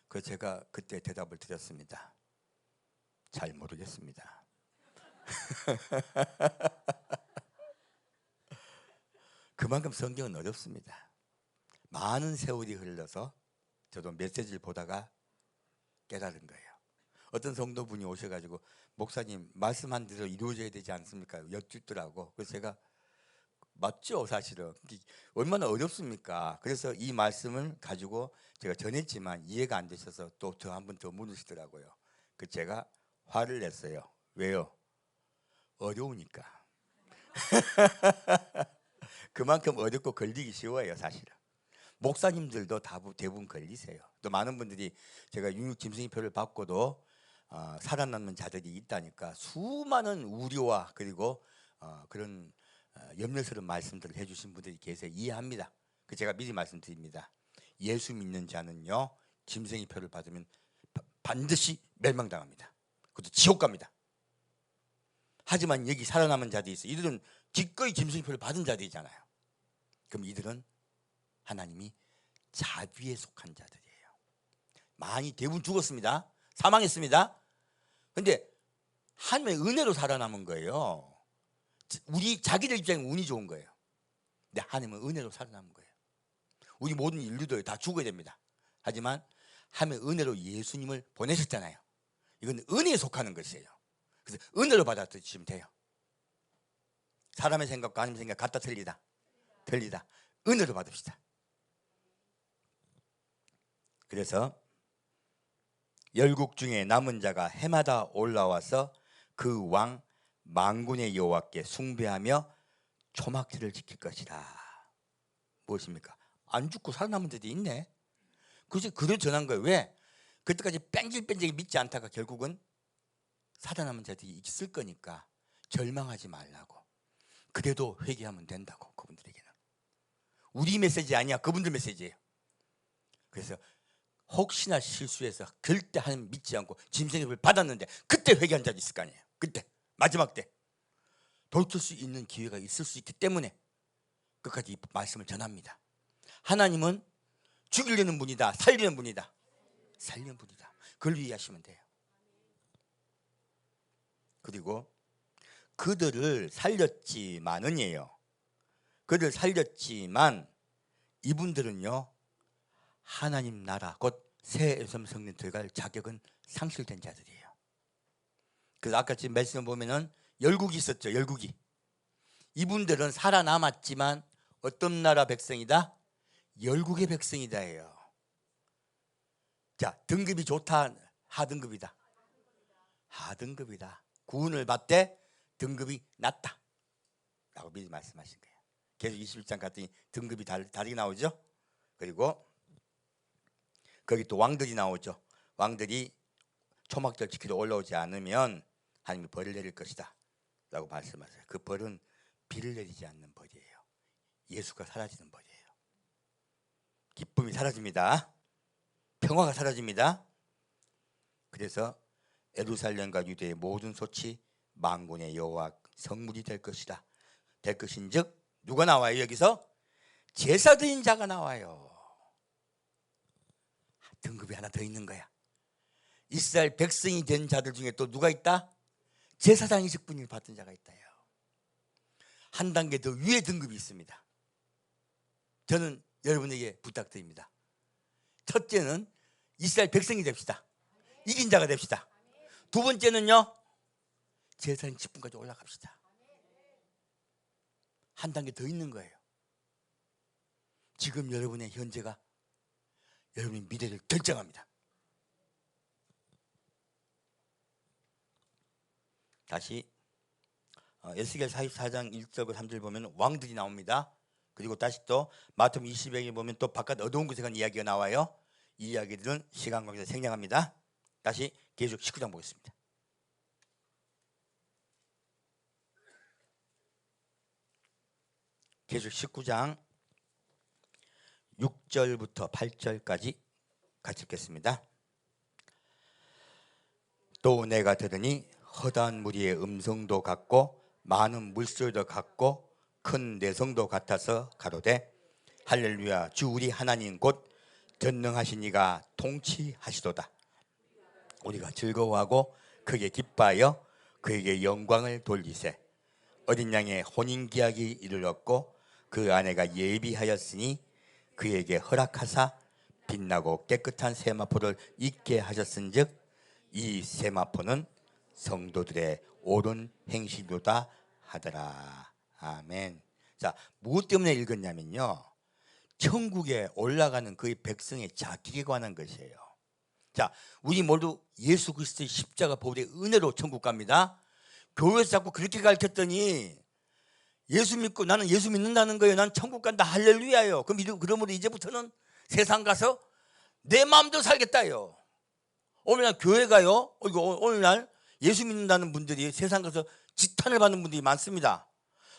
Speaker 1: 그래서 제가 그때 대답을 드렸습니다. 잘 모르겠습니다. 그만큼 성경은 어렵습니다. 많은 세월이 흘러서 저도 메시지를 보다가 깨달은 거예요. 어떤 성도분이 오셔가지고 목사님 말씀한 대로 이루어져야 되지 않습니까? 여쭙더라고. 그래서 제가 맞죠, 사실은. 얼마나 어렵습니까? 그래서 이 말씀을 가지고 제가 전했지만 이해가 안 되셔서 또 저 한 번 더 물으시더라고요. 그 제가 화를 냈어요. 왜요? 어려우니까. 그만큼 어렵고 걸리기 쉬워요, 사실은. 목사님들도 대부분 걸리세요. 또 많은 분들이 제가 육육 짐승표를 받고도 살아남는 자들이 있다니까 수많은 우려와 그리고 그런 염려스러운 말씀들을 해주신 분들이 계세요. 이해합니다. 그 제가 미리 말씀드립니다. 예수 믿는 자는요, 짐승의 표를 받으면 반드시 멸망당합니다. 그것도 지옥 갑니다. 하지만 여기 살아남은 자들이 있어요. 이들은 기꺼이 짐승의 표를 받은 자들이잖아요. 그럼 이들은 하나님이 자비에 속한 자들이에요. 많이 대부분 죽었습니다. 사망했습니다. 근데 하나님의 은혜로 살아남은 거예요. 우리 자기들 입장에 운이 좋은 거예요. 근데 하나님은 은혜로 살아남은 거예요. 우리 모든 인류도 다 죽어야 됩니다. 하지만 하나님의 은혜로 예수님을 보내셨잖아요. 이건 은혜에 속하는 것이에요. 그래서 은혜로 받아들이시면 돼요. 사람의 생각과 하나님의 생각 같다 틀리다? 틀리다. 은혜로 받읍시다. 그래서 열국 중에 남은 자가 해마다 올라와서 그 왕 만군의 여호와께 숭배하며 초막절을 지킬 것이라. 무엇입니까? 안 죽고 살아남은 자들이 있네. 그래서 그걸 전한 거예요. 왜? 그때까지 뺑질뺑질 믿지 않다가 결국은 살아남은 자들이 있을 거니까 절망하지 말라고. 그래도 회개하면 된다고. 그분들에게는 우리 메시지 아니야. 그분들 메시지예요. 그래서 혹시나 실수해서 절대 하나님 믿지 않고 짐승의 표를 받았는데 그때 회개한 자도 있을 거 아니에요. 그때 마지막 때 돌칠 수 있는 기회가 있을 수 있기 때문에 끝까지 이 말씀을 전합니다. 하나님은 죽이려는 분이다. 살리는 분이다. 살리는 분이다. 그걸 이해하시면 돼요. 그리고 그들을 살렸지만은이에요. 그들을 살렸지만 이분들은요, 하나님 나라 곧 새 예루살렘 성전 들어갈 자격은 상실된 자들이에요. 그래서 아까 지금 말씀 보면은 열국이 있었죠. 열국이. 이분들은 살아남았지만 어떤 나라 백성이다? 열국의 백성이다예요. 자, 등급이 좋다, 하등급이다? 하등급이다. 구원을 받되 등급이 낮다 라고 미리 말씀하신 거예요. 계속 21장 갔더니 등급이 다르게 나오죠. 그리고 거기 또 왕들이 나오죠. 왕들이 초막절 지키러 올라오지 않으면 하나님이 벌을 내릴 것이다 라고 말씀하세요. 그 벌은 비를 내리지 않는 벌이에요. 예수가 사라지는 벌이에요. 기쁨이 사라집니다. 평화가 사라집니다. 그래서 예루살렘과 유대의 모든 소치 만군의 여호와 성물이 될 것이다. 될 것인즉 누가 나와요? 여기서 제사드린 자가 나와요. 등급이 하나 더 있는 거야. 이스라엘 백성이 된 자들 중에 또 누가 있다? 제사장 직분을 받은 자가 있다요. 한 단계 더 위에 등급이 있습니다. 저는 여러분에게 부탁드립니다. 첫째는 이스라엘 백성이 됩시다. 이긴 자가 됩시다. 두 번째는요, 제사장 직분까지 올라갑시다. 한 단계 더 있는 거예요. 지금 여러분의 현재가 여러분의 미래를 결정합니다. 다시 에스겔 44장 1절과 3절 보면 왕들이 나옵니다. 그리고 다시 또 마태복음 20장에 보면 또 바깥 어두운 곳에 간 이야기가 나와요. 이 이야기들은 시간 관계에서 생략합니다. 다시 계속 19장 보겠습니다. 계속 19장 6절부터 8절까지 같이 읽겠습니다. 또 내가 들으니 허다한 무리의 음성도 같고 많은 물소리도 같고 큰 내성도 같아서 가로되 할렐루야 주 우리 하나님 곧 전능하신 이가 통치하시도다. 우리가 즐거워하고 크게 기뻐하여 그에게 영광을 돌리세. 어린 양의 혼인기약이 이르렀고 그 아내가 예비하였으니 그에게 허락하사 빛나고 깨끗한 세마포를 입게 하셨은즉 이 세마포는 성도들의 옳은 행실로다 하더라. 아멘. 자, 무엇 때문에 읽었냐면요, 천국에 올라가는 그의 백성의 자격에 관한 것이에요. 자, 우리 모두 예수 그리스도의 십자가 보혈의 은혜로 천국 갑니다. 교회에서 자꾸 그렇게 가르쳤더니 예수 믿고 나는 예수 믿는다는 거예요. 난 천국 간다. 할렐루야요. 그러므로 이제부터는 세상 가서 내 마음대로 살겠다요. 오늘날 교회 가요. 오늘날 예수 믿는다는 분들이 세상 가서 지탄을 받는 분들이 많습니다.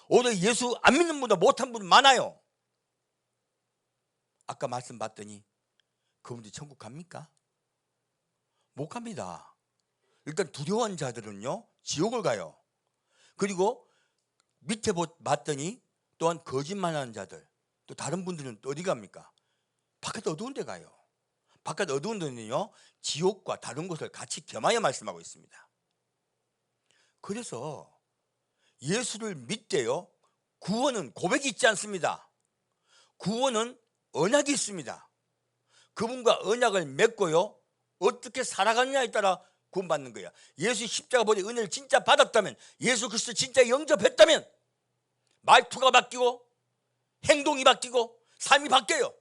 Speaker 1: 오늘 예수 안 믿는 분보다 못한 분 많아요. 아까 말씀 봤더니 그분들이 천국 갑니까? 못 갑니다. 일단 두려워한 자들은요 지옥을 가요. 그리고 밑에 봤더니 또한 거짓말하는 자들, 또 다른 분들은 어디 갑니까? 바깥 어두운 데 가요. 바깥 어두운 데는요 지옥과 다른 곳을 같이 겸하여 말씀하고 있습니다. 그래서 예수를 믿대요. 구원은 고백이 있지 않습니다. 구원은 언약이 있습니다. 그분과 언약을 맺고요 어떻게 살아가느냐에 따라 구원받는 거야. 예수 십자가 보혈의 은혜를 진짜 받았다면, 예수 그리스도 진짜 영접했다면 말투가 바뀌고 행동이 바뀌고 삶이 바뀌어요.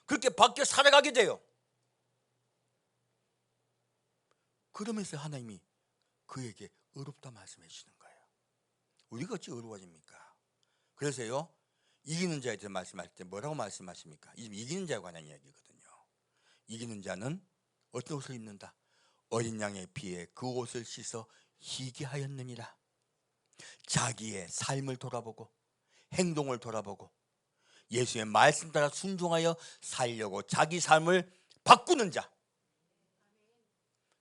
Speaker 1: 그렇게 바뀌어 살아가게 돼요. 그러면서 하나님이 그에게 의롭다 말씀해 주시는 거예요. 우리가 어찌 의로워집니까? 그래서요 이기는 자에 대해서 말씀할 때 뭐라고 말씀하십니까? 이기는 자에 관한 이야기거든요. 이기는 자는 어떤 옷을 입는다? 어린 양의 피에 그 옷을 씻어 희게 하였느니라. 자기의 삶을 돌아보고 행동을 돌아보고 예수의 말씀 따라 순종하여 살려고 자기 삶을 바꾸는 자,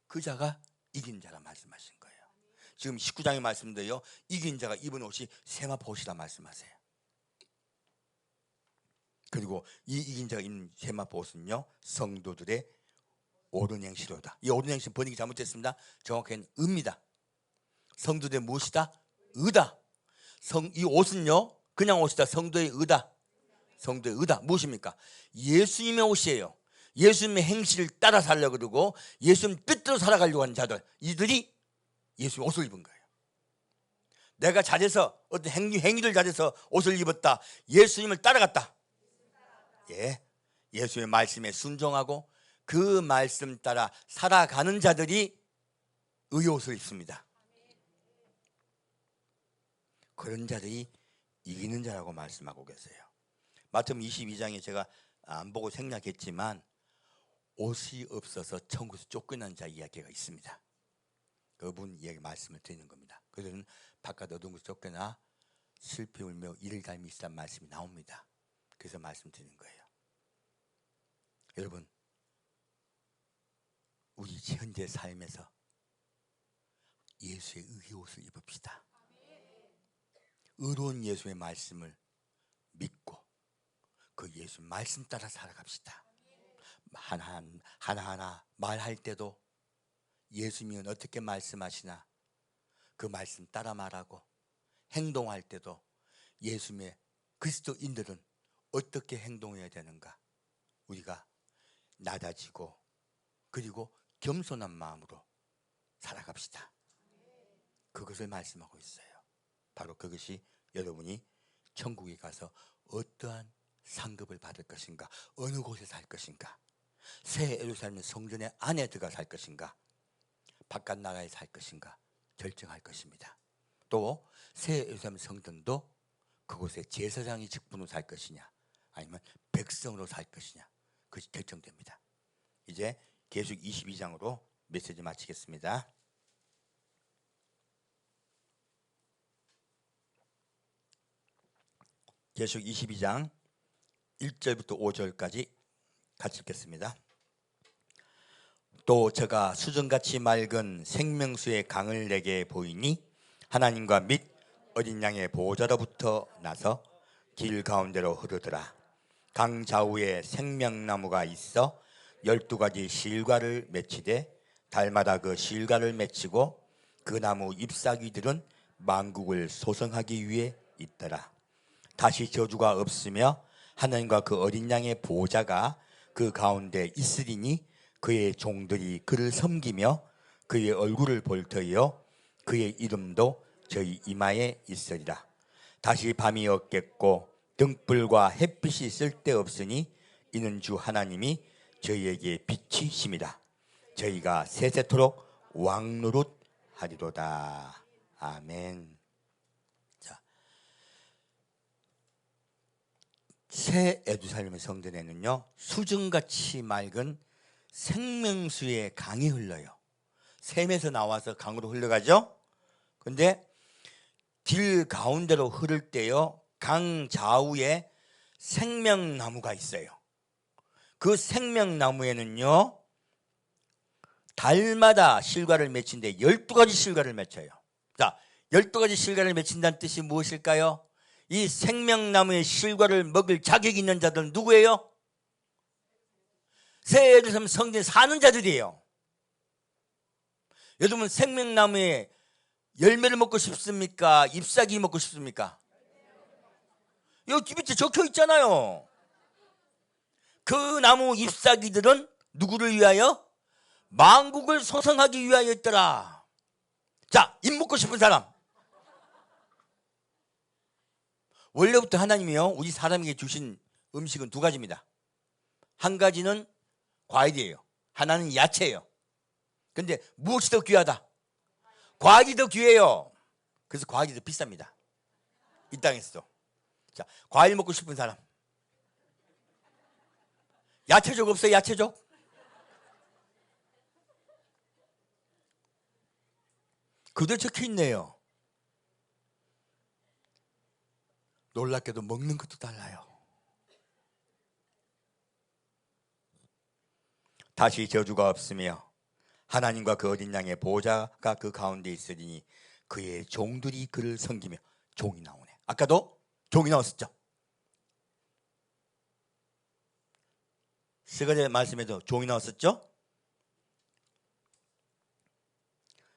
Speaker 1: 그 자가 이긴 자라 말씀하신 거예요. 지금 19장의 말씀인데요 이긴 자가 입은 옷이 세마포옷이라 말씀하세요. 그리고 이 이긴 자가 입는 세마포옷은요 성도들의 옳은 행실로다. 이 옳은 행실 번역이 잘못됐습니다. 정확히는 의입니다. 성도들의 무엇이다? 의다. 이 옷은요 그냥 옷이다. 성도의 의다. 성도의 의다. 무엇입니까? 예수님의 옷이에요. 예수님의 행실을 따라 살려고 그러고 예수님 뜻대로 살아가려고 하는 자들, 이들이 예수님의 옷을 입은 거예요. 내가 잘해서 어떤 행위를 잘해서 옷을 입었다. 예수님을 따라갔다. 예, 예수의 말씀에 순종하고 그 말씀 따라 살아가는 자들이 의의 옷을 입습니다. 그런 자들이 이기는 자라고 말씀하고 계세요. 마태복음 22장에 제가 안 보고 생략했지만 옷이 없어서 천국에서 쫓겨난 자 이야기가 있습니다. 그분 이야기 말씀을 드리는 겁니다. 그들은 바깥 어두운 곳에 쫓겨나 슬피 울며 이를 갈미 있으란 말씀이 나옵니다. 그래서 말씀드리는 거예요. 여러분, 우리 현재 삶에서 예수의 의의 옷을 입읍시다. 의로운 예수의 말씀을 믿고 그 예수 말씀 따라 살아갑시다. 하나하나 말할 때도 예수님은 어떻게 말씀하시나 그 말씀 따라 말하고, 행동할 때도 예수님의 그리스도인들은 어떻게 행동해야 되는가, 우리가 낮아지고 그리고 겸손한 마음으로 살아갑시다. 그것을 말씀하고 있어요. 바로 그것이 여러분이 천국에 가서 어떠한 상급을 받을 것인가, 어느 곳에 살 것인가, 새 예루살렘 성전 안에 들어가 살 것인가, 바깥 나라에 살 것인가 결정할 것입니다. 또 새 예루살렘 성전도 그곳에 제사장이 직분으로 살 것이냐 아니면 백성으로 살 것이냐, 그것이 결정됩니다. 이제 계속 22장으로 메시지 마치겠습니다. 계속 22장 1절부터 5절까지 같이 읽겠습니다. 또 저가 수정같이 맑은 생명수의 강을 내게 보이니 하나님과 및 어린 양의 보호자로부터 나서 길 가운데로 흐르더라. 강 좌우에 생명나무가 있어 12가지 실과를 맺히되 달마다 그 실과를 맺히고 그 나무 잎사귀들은 만국을 소성하기 위해 있더라. 다시 저주가 없으며 하나님과 그 어린 양의 보호자가 그 가운데 있으리니 그의 종들이 그를 섬기며 그의 얼굴을 볼 터이요 그의 이름도 저희 이마에 있으리라. 다시 밤이 없겠고 등불과 햇빛이 쓸데없으니 이는 주 하나님이 저희에게 빛이심이라. 저희가 세세토록 왕노릇하리로다. 아멘. 자, 새 예루살렘 성전에는요 수정같이 맑은 생명수의 강이 흘러요. 샘에서 나와서 강으로 흘러가죠. 근데 길 가운데로 흐를 때요 강 좌우에 생명나무가 있어요. 그 생명나무에는요 달마다 실과를 맺힌데 12가지 실과를 맺혀요. 자, 12가지 실과를 맺힌다는 뜻이 무엇일까요? 이 생명나무의 실과를 먹을 자격이 있는 자들은 누구예요? 새 예루살렘 성전에 사는 자들이에요. 여러분 생명나무의 열매를 먹고 싶습니까? 잎사귀 먹고 싶습니까? 여기 밑에 적혀 있잖아요. 그 나무 잎사귀들은 누구를 위하여? 만국을 소성하기 위하여 있더라. 자, 잎 먹고 싶은 사람. 원래부터 하나님이요 우리 사람에게 주신 음식은 두 가지입니다. 한 가지는 과일이에요. 하나는 야채예요. 근데 무엇이 더 귀하다? 과일이 더 귀해요. 그래서 과일이 더 비쌉니다. 이 땅에서도. 자, 과일 먹고 싶은 사람. 야채족 없어요? 야채족? 그대로 적혀 있네요. 놀랍게도 먹는 것도 달라요. 다시 저주가 없으며 하나님과 그 어린 양의 보호자가 그 가운데 있으리니 그의 종들이 그를 섬기며. 종이 나오네. 아까도 종이 나왔었죠. 스가랴 말씀에도 종이 나왔었죠.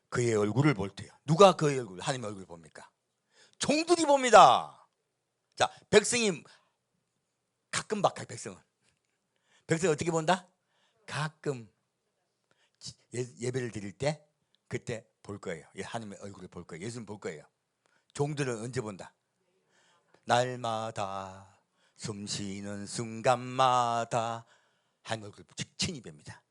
Speaker 1: 그의 얼굴을 볼 때요. 누가 그의 얼굴, 하나님의 얼굴을 봅니까? 종들이 봅니다. 자, 백성이 가끔 봐. 백성은 어떻게 본다? 가끔 예배를 드릴 때 그때 볼 거예요. 하나님의 얼굴을 볼 거예요. 예수님 볼 거예요. 종들은 언제 본다? 날마다 숨쉬는 순간마다 하나님의 얼굴을 친히 뵙니다.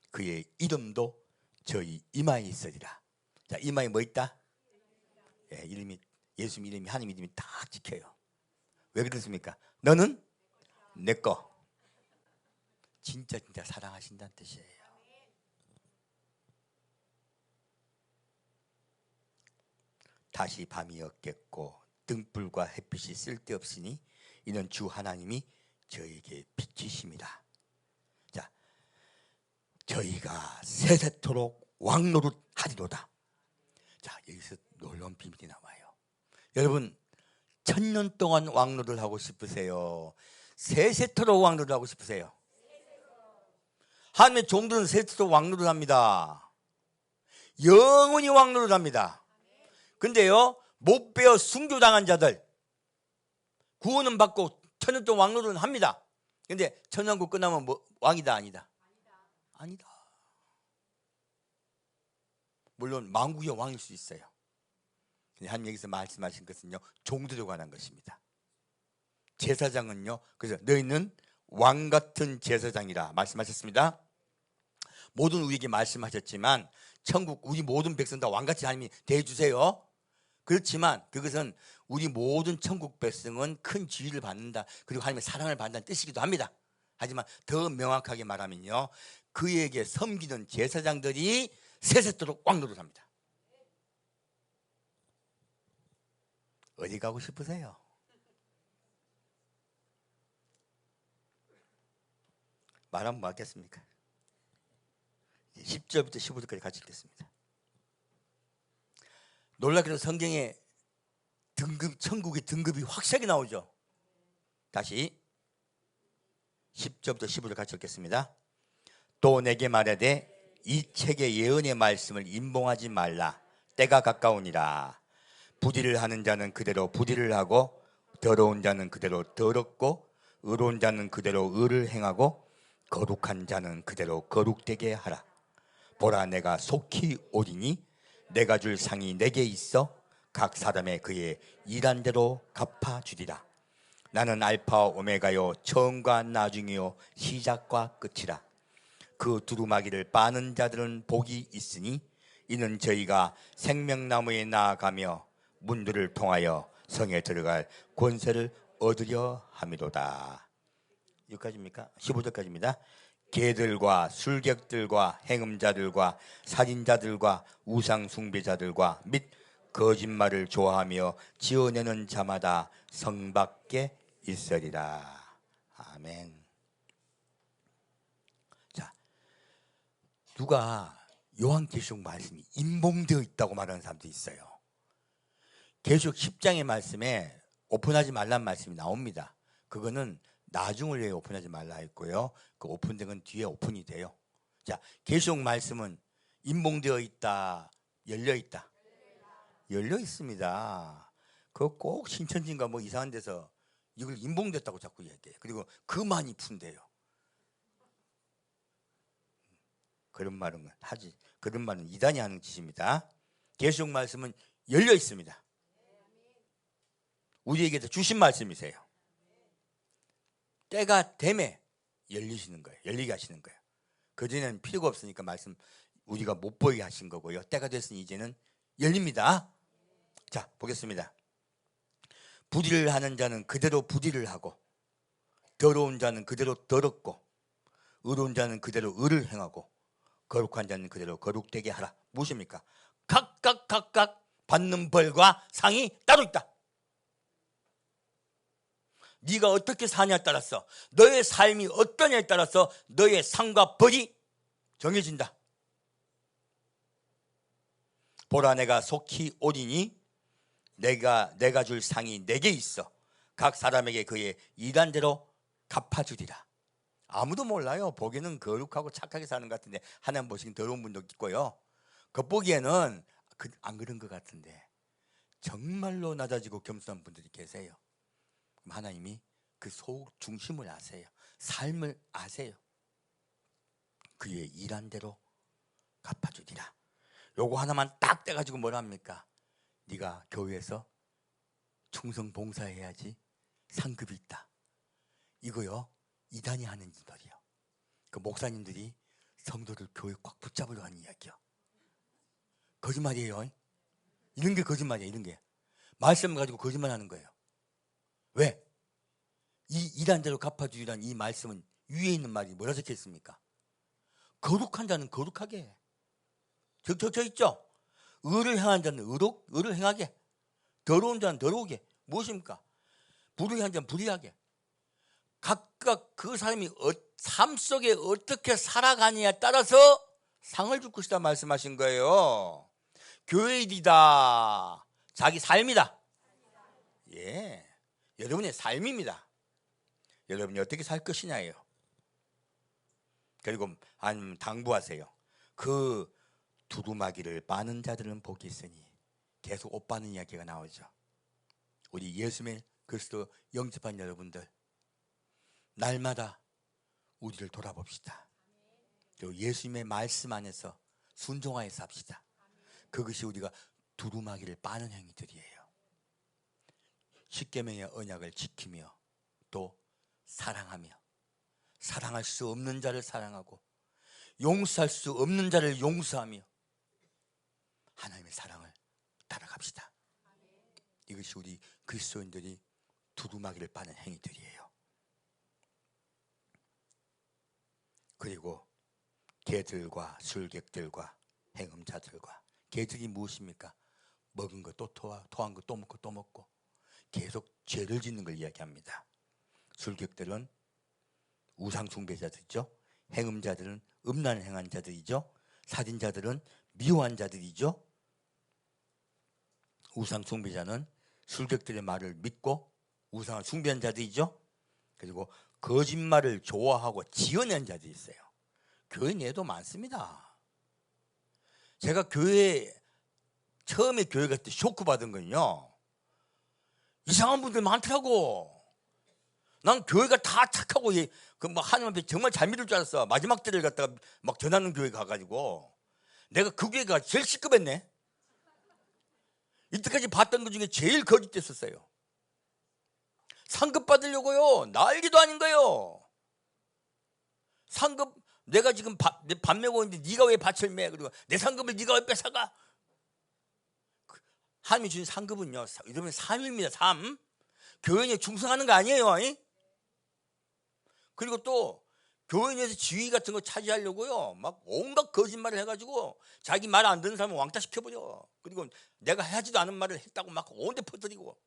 Speaker 1: 그의 이름도 저희 이마에 있으리라. 자, 이마에 뭐 있다? 예, 이름이 예수님 이름이 하나님 이름이 다 찍혀요. 왜 그렇습니까? 너는 내 거. 진짜 사랑하신다는 뜻이에요. 다시 밤이 없겠고 등불과 햇빛이 쓸데없으니 이는 주 하나님이 저에게 빛이십니다. 자, 저희가 세세토록 왕노릇하리로다. 자, 여기서 놀라운 비밀이 나와요. 여러분 1000년 동안 왕노릇을 하고 싶으세요? 세세토록 왕노릇 하고 싶으세요? 하나님의 종들은 세세토록 왕노릇 합니다. 영원히 왕노릇 합니다. 근데요 못 배워 순교당한 자들 구원은 받고 1000년 동안 왕노릇은 합니다. 근데 천년국 끝나면 뭐 왕이다 아니다? 아니다. 물론 만국의 왕일 수 있어요. 근데 하나님 여기서 말씀하신 것은요 종들에 관한 것입니다. 제사장은요 그래서 너희는 왕 같은 제사장이라 말씀하셨습니다. 모든 우리에게 말씀하셨지만 천국 우리 모든 백성 다 왕같이 하나님이 대해주세요. 그렇지만 그것은 우리 모든 천국 백성은 큰 지위를 받는다. 그리고 하나님의 사랑을 받는다는 뜻이기도 합니다. 하지만 더 명확하게 말하면요 그에게 섬기는 제사장들이 세세토록 왕노릇 합니다. 어디 가고 싶으세요? 말하면 뭐 하겠습니까? 10절부터 15절까지 같이 읽겠습니다. 놀랍게도 성경에 천국의 등급이 확실하게 나오죠. 다시 10절부터 15절 같이 읽겠습니다. 또 내게 말하되 이 책의 예언의 말씀을 임봉하지 말라. 때가 가까우니라. 부디를 하는 자는 그대로 부디를 하고 더러운 자는 그대로 더럽고 의로운 자는 그대로 의를 행하고 거룩한 자는 그대로 거룩되게 하라. 보라, 내가 속히 오리니 내가 줄 상이 내게 있어 각 사람의 그의 일한 대로 갚아주리라. 나는 알파와 오메가요 처음과 나중이요 시작과 끝이라. 그 두루마기를 빠는 자들은 복이 있으니 이는 저희가 생명나무에 나아가며 문들을 통하여 성에 들어갈 권세를 얻으려 함이로다. 여기까지입니까? 15절까지입니다. 개들과 술객들과 행음자들과 살인자들과 우상 숭배자들과 및 거짓말을 좋아하며 지어내는 자마다 성 밖에 있으리라. 아멘. 자, 누가 요한계시록 말씀이 인봉되어 있다고 말하는 사람도 있어요. 계시록 10장의 말씀에 오픈하지 말라는 말씀이 나옵니다. 그거는 나중을 위해 오픈하지 말라 했고요. 그 오픈된 건 뒤에 오픈이 돼요. 자, 계시록 말씀은 인봉되어 있다, 열려 있다. 열려 있습니다. 그거 꼭 신천지인가 뭐 이상한 데서 이걸 인봉됐다고 자꾸 얘기해요. 그리고 그만이 푼대요. 그런 말은 하지. 그런 말은 이단이 하는 짓입니다. 계시록 말씀은 열려 있습니다. 우리에게서 주신 말씀이세요. 때가 되매 열리시는 거예요. 열리게 하시는 거예요. 그전에는 필요가 없으니까 말씀 우리가 못 보이게 하신 거고요. 때가 됐으니 이제는 열립니다. 자, 보겠습니다. 불의를 하는 자는 그대로 불의를 하고 더러운 자는 그대로 더럽고 의로운 자는 그대로 의를 행하고 거룩한 자는 그대로 거룩되게 하라. 무엇입니까? 각각 받는 벌과 상이 따로 있다. 네가 어떻게 사냐에 따라서, 너의 삶이 어떠냐에 따라서 너의 상과 벌이 정해진다. 보라, 내가 속히 오리니 내가 줄 상이 내게 있어 각 사람에게 그의 일한 대로 갚아주리라. 아무도 몰라요. 보기에는 거룩하고 착하게 사는 것 같은데 하나님 보시기엔 더러운 분도 있고요. 겉보기에는 안 그런 것 같은데 정말로 낮아지고 겸손한 분들이 계세요. 하나님이 그 속 중심을 아세요. 삶을 아세요. 그의 일한 대로 갚아주리라. 요거 하나만 딱 떼가지고 뭐라 합니까? 네가 교회에서 충성 봉사해야지 상급이 있다. 이거요 이단이 하는 짓이요. 그 목사님들이 성도를 교회 꽉 붙잡으려 하는 이야기요. 거짓말이에요. 이런 게 거짓말이에요. 이런 게 말씀 가지고 거짓말하는 거예요. 왜? 이 일한 대로 갚아주리라는 이 말씀은 위에 있는 말이 뭐라 적혀 있습니까? 거룩한 자는 거룩하게 해. 적혀 있죠? 의를 행한 자는 의를 행하게, 더러운 자는 더러우게. 무엇입니까? 불의한 자는 불의하게. 각각 그 사람이 삶 속에 어떻게 살아가느냐에 따라서 상을 줄 것이다 말씀하신 거예요. 교회 일이다. 자기 삶이다. 예, 여러분의 삶입니다. 여러분이 어떻게 살 것이냐예요. 그리고 아니면 당부하세요. 그 두루마기를 빠는 자들은 복이 있으니. 계속 옷 빠는 이야기가 나오죠. 우리 예수님의 그리스도 영접한 여러분들, 날마다 우리를 돌아봅시다. 그리고 예수님의 말씀 안에서 순종하여 삽시다. 그것이 우리가 두루마기를 빠는 행위들이에요. 십계명의 언약을 지키며 또 사랑하며, 사랑할 수 없는 자를 사랑하고 용서할 수 없는 자를 용서하며 하나님의 사랑을 따라갑시다. 이것이 우리 그리스도인들이 두루마기를 빠는 행위들이에요. 그리고 개들과 술객들과 행음자들과, 개들이 무엇입니까? 먹은 거 또 토한 거 또 먹고 또 먹고 계속 죄를 짓는 걸 이야기합니다. 술객들은 우상 숭배자들이죠. 행음자들은 음란을 행한 자들이죠. 살인자들은 미워한 자들이죠. 우상 숭배자는 술객들의 말을 믿고 우상을 숭배한 자들이죠. 그리고 거짓말을 좋아하고 지어낸 자들이 있어요. 교회 내에도 많습니다. 제가 처음에 교회 갔을 때 쇼크 받은 건요, 이상한 분들 많더라고. 난 교회가 다 착하고 그뭐 하나님 앞에 정말 잘 믿을 줄 알았어. 마지막 때를 갖다가 막 전하는 교회 가가지고 내가 그 교회가 제일 시급했네. 이때까지 봤던 것 중에 제일 거짓됐었어요. 상급 받으려고요. 난리도 아닌 거예요. 상급 내가 지금 밥 메고 있는데 네가 왜 밭을 매? 그리고 내 상급을 네가 왜 뺏어가? 하나님이 주신 상급은요, 이러면 삶입니다. 삶. 교회에 충성하는 거 아니에요. 그리고 또 교회에서 지위 같은 거 차지하려고요, 막 온갖 거짓말을 해가지고 자기 말 안 듣는 사람은 왕따 시켜버려. 그리고 내가 하지도 않은 말을 했다고 막 온데 퍼뜨리고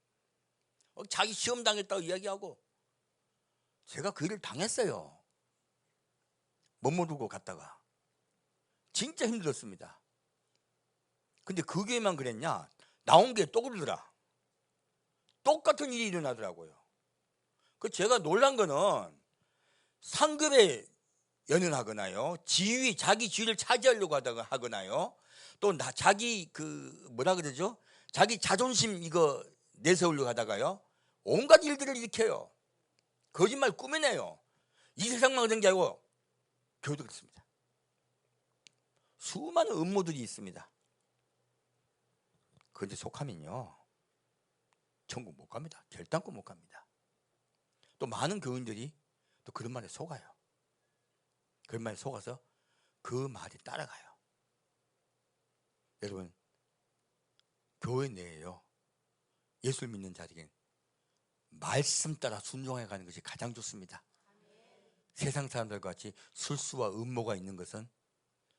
Speaker 1: 자기 시험 당했다고 이야기하고. 제가 그 일을 당했어요. 멋모르고 갔다가 진짜 힘들었습니다. 근데 그 교회만 그랬냐? 나온 게 또 그러더라. 똑같은 일이 일어나더라고요. 그 제가 놀란 거는 상급에 연연하거나요, 지위, 자기 지위를 차지하려고 하거나요, 또 자기 뭐라 그러죠? 자기 자존심 이거 내세우려고 하다가요, 온갖 일들을 일으켜요. 거짓말 꾸며내요. 이 세상만 그런 게 아니고 교회도 그렇습니다. 수많은 음모들이 있습니다. 그런데 속하면요, 천국 못 갑니다. 결단코 못 갑니다. 또 많은 교인들이 또 그런 말에 속아요. 그런 말에 속아서 그 말이 따라가요. 여러분, 교회 내에요, 예수를 믿는 자에겐 말씀 따라 순종해 가는 것이 가장 좋습니다. 세상 사람들과 같이 술수와 음모가 있는 것은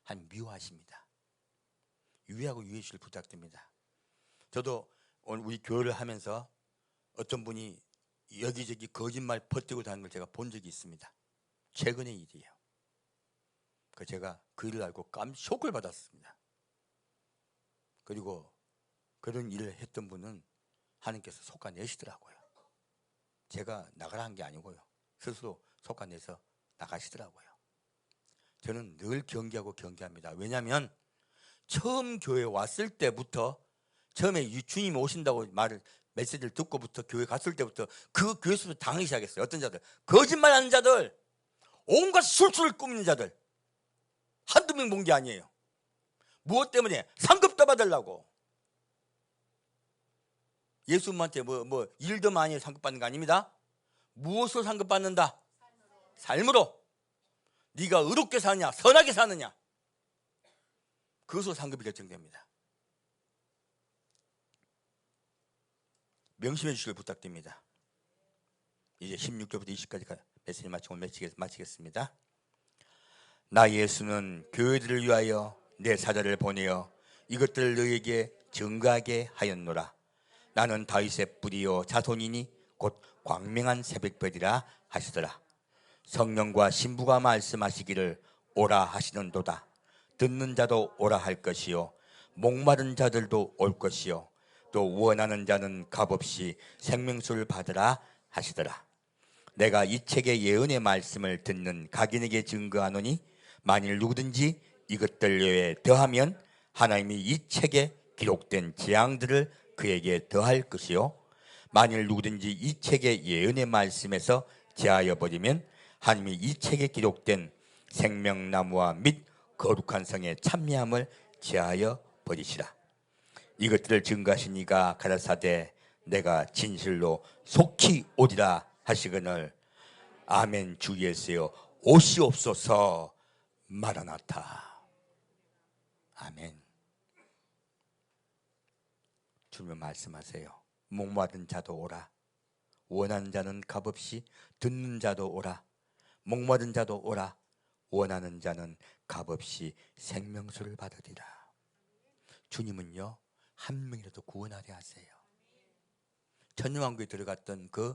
Speaker 1: 한 미워하십니다. 유의하고 유의해 주실 부탁드립니다. 저도 오늘 우리 교회를 하면서 어떤 분이 여기저기 거짓말 퍼뜨리고 다니는 걸 제가 본 적이 있습니다. 최근의 일이에요. 제가 그 일을 알고 쇼크를 받았습니다. 그리고 그런 일을 했던 분은 하나님께서 솎아내시더라고요. 제가 나가라 한 게 아니고요, 스스로 솎아내서 나가시더라고요. 저는 늘 경계합니다. 왜냐하면 처음 교회에 왔을 때부터, 처음에 주님이 오신다고 메시지를 듣고부터 교회 갔을 때부터 그 교회 속에서 당하기 시작했어요. 어떤 자들, 거짓말하는 자들, 온갖 술수를 꾸미는 자들, 한두 명 본 게 아니에요. 무엇 때문에? 상급 더 받으려고. 예수님한테 일도 많이 상급 받는 거 아닙니다. 무엇으로 상급 받는다? 삶으로. 네가 의롭게 사느냐, 선하게 사느냐, 그것으로 상급이 결정됩니다. 명심해 주시길 부탁드립니다. 이제 16절부터 20절까지 메시지 마치고 마치겠습니다. 나 예수는 교회들을 위하여 내 사자를 보내어 이것들을 너희에게 증거하게 하였노라. 나는 다윗의 뿌리요 자손이니 곧 광명한 새벽별이라 하시더라. 성령과 신부가 말씀하시기를 오라 하시는도다. 듣는 자도 오라 할 것이요, 목마른 자들도 올 것이요, 또 원하는 자는 값없이 생명수를 받으라 하시더라. 내가 이 책의 예언의 말씀을 듣는 각인에게 증거하노니 만일 누구든지 이것들 외에 더하면 하나님이 이 책에 기록된 재앙들을 그에게 더할 것이요, 만일 누구든지 이 책의 예언의 말씀에서 제하여 버리면 하나님이 이 책에 기록된 생명나무와 및 거룩한 성의 찬미함을 제하여 버리시라. 이것들을 증거하신 이가 가라사대 내가 진실로 속히 오리라 하시거늘 아멘. 주 예수여 오시옵소서. 마라나타. 아멘. 주님 말씀하세요. 목마른 자도 오라. 원하는 자는 값없이, 듣는 자도 오라. 목마른 자도 오라. 원하는 자는 값없이 생명수를 받으리라. 주님은요, 한 명이라도 구원하려 하세요. 천년왕국에 들어갔던 그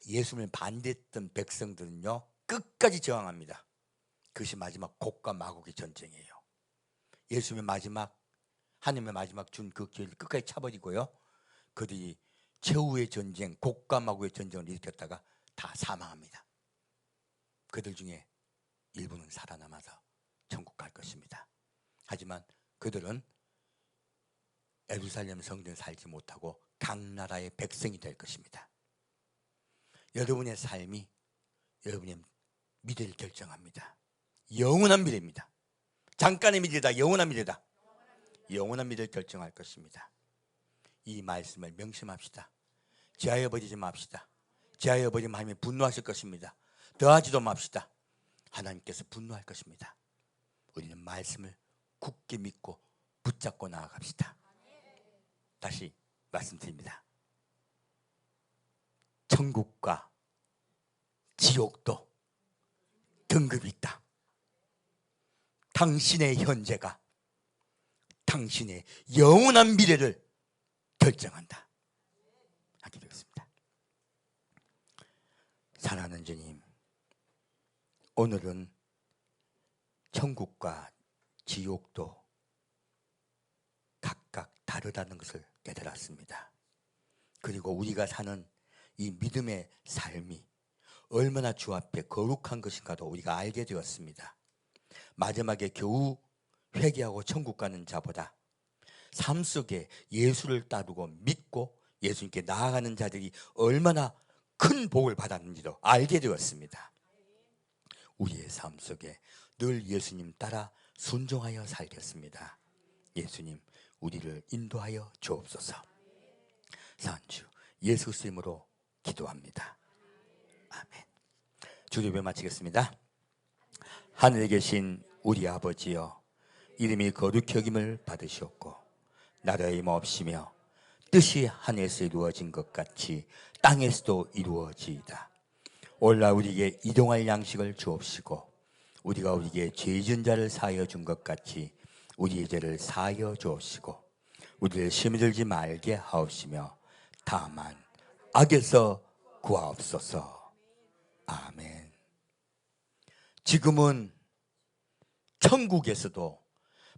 Speaker 1: 예수님을 반대했던 백성들은요, 끝까지 저항합니다. 그것이 마지막 곡과 마곡의 전쟁이에요. 예수님의 마지막, 하나님의 마지막 준 그 기회를 끝까지 차버리고요, 그들이 최후의 전쟁, 곡과 마곡의 전쟁을 일으켰다가 다 사망합니다. 그들 중에 일부는 살아남아서 천국 갈 것입니다. 하지만 그들은 예루살렘 성전에 살지 못하고 각 나라의 백성이 될 것입니다. 여러분의 삶이 여러분의 미래를 결정합니다. 영원한 미래입니다. 잠깐의 미래다. 영원한 미래다. 영원한 미래를 결정할 것입니다. 이 말씀을 명심합시다. 제하여 버리지 맙시다. 제하여 버리면 하나님이 분노하실 것입니다. 더하지도 맙시다. 하나님께서 분노할 것입니다. 우리는 말씀을 굳게 믿고 붙잡고 나아갑시다. 다시 말씀드립니다. 천국과 지옥도 등급이 있다. 당신의 현재가 당신의 영원한 미래를 결정한다. 하게 되었습니다. 사랑하는 주님, 오늘은 천국과 지옥도 각각 다르다는 것을 깨달았습니다. 그리고 우리가 사는 이 믿음의 삶이 얼마나 주 앞에 거룩한 것인가도 우리가 알게 되었습니다. 마지막에 겨우 회개하고 천국 가는 자보다 삶 속에 예수를 따르고 믿고 예수님께 나아가는 자들이 얼마나 큰 복을 받았는지도 알게 되었습니다. 우리의 삶 속에 늘 예수님 따라 순종하여 살겠습니다. 예수님, 우리를 인도하여 주옵소서. 사랑주 예수 그리스도 이름으로 기도합니다. 아멘. 주기도 예배 마치겠습니다. 하늘에 계신 우리 아버지여, 이름이 거룩히 여김을 받으시옵고 나라의 임하옵시며 뜻이 하늘에서 이루어진 것 같이 땅에서도 이루어지이다. 오늘날 우리에게 일용할 양식을 주옵시고 우리가 우리에게 죄 지은 자를 사하여 준 것 같이 우리의 죄를 사하여 주옵시고 우리를 시험에 들지 말게 하옵시며 다만 악에서 구하옵소서. 아멘. 지금은 천국에서도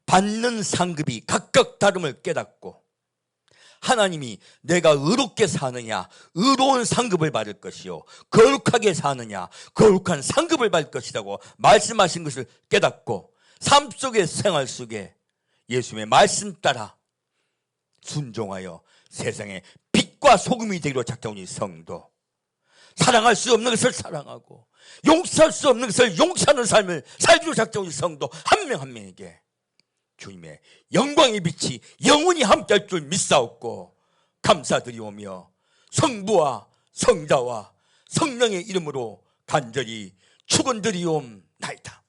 Speaker 1: 받는 상급이 각각 다름을 깨닫고 하나님이 내가 의롭게 사느냐 의로운 상급을 받을 것이요 거룩하게 사느냐 거룩한 상급을 받을 것이라고 말씀하신 것을 깨닫고 삶 속의 생활 속에 예수님의 말씀 따라 순종하여 세상의 빛과 소금이 되기로 작정한 성도, 사랑할 수 없는 것을 사랑하고 용서할 수 없는 것을 용서하는 삶을 살기로 작정한 성도 한 명 한 명에게 주님의 영광의 빛이 영원히 함께할 줄 믿사옵고 감사드리오며 성부와 성자와 성령의 이름으로 간절히 축원드리옵나이다.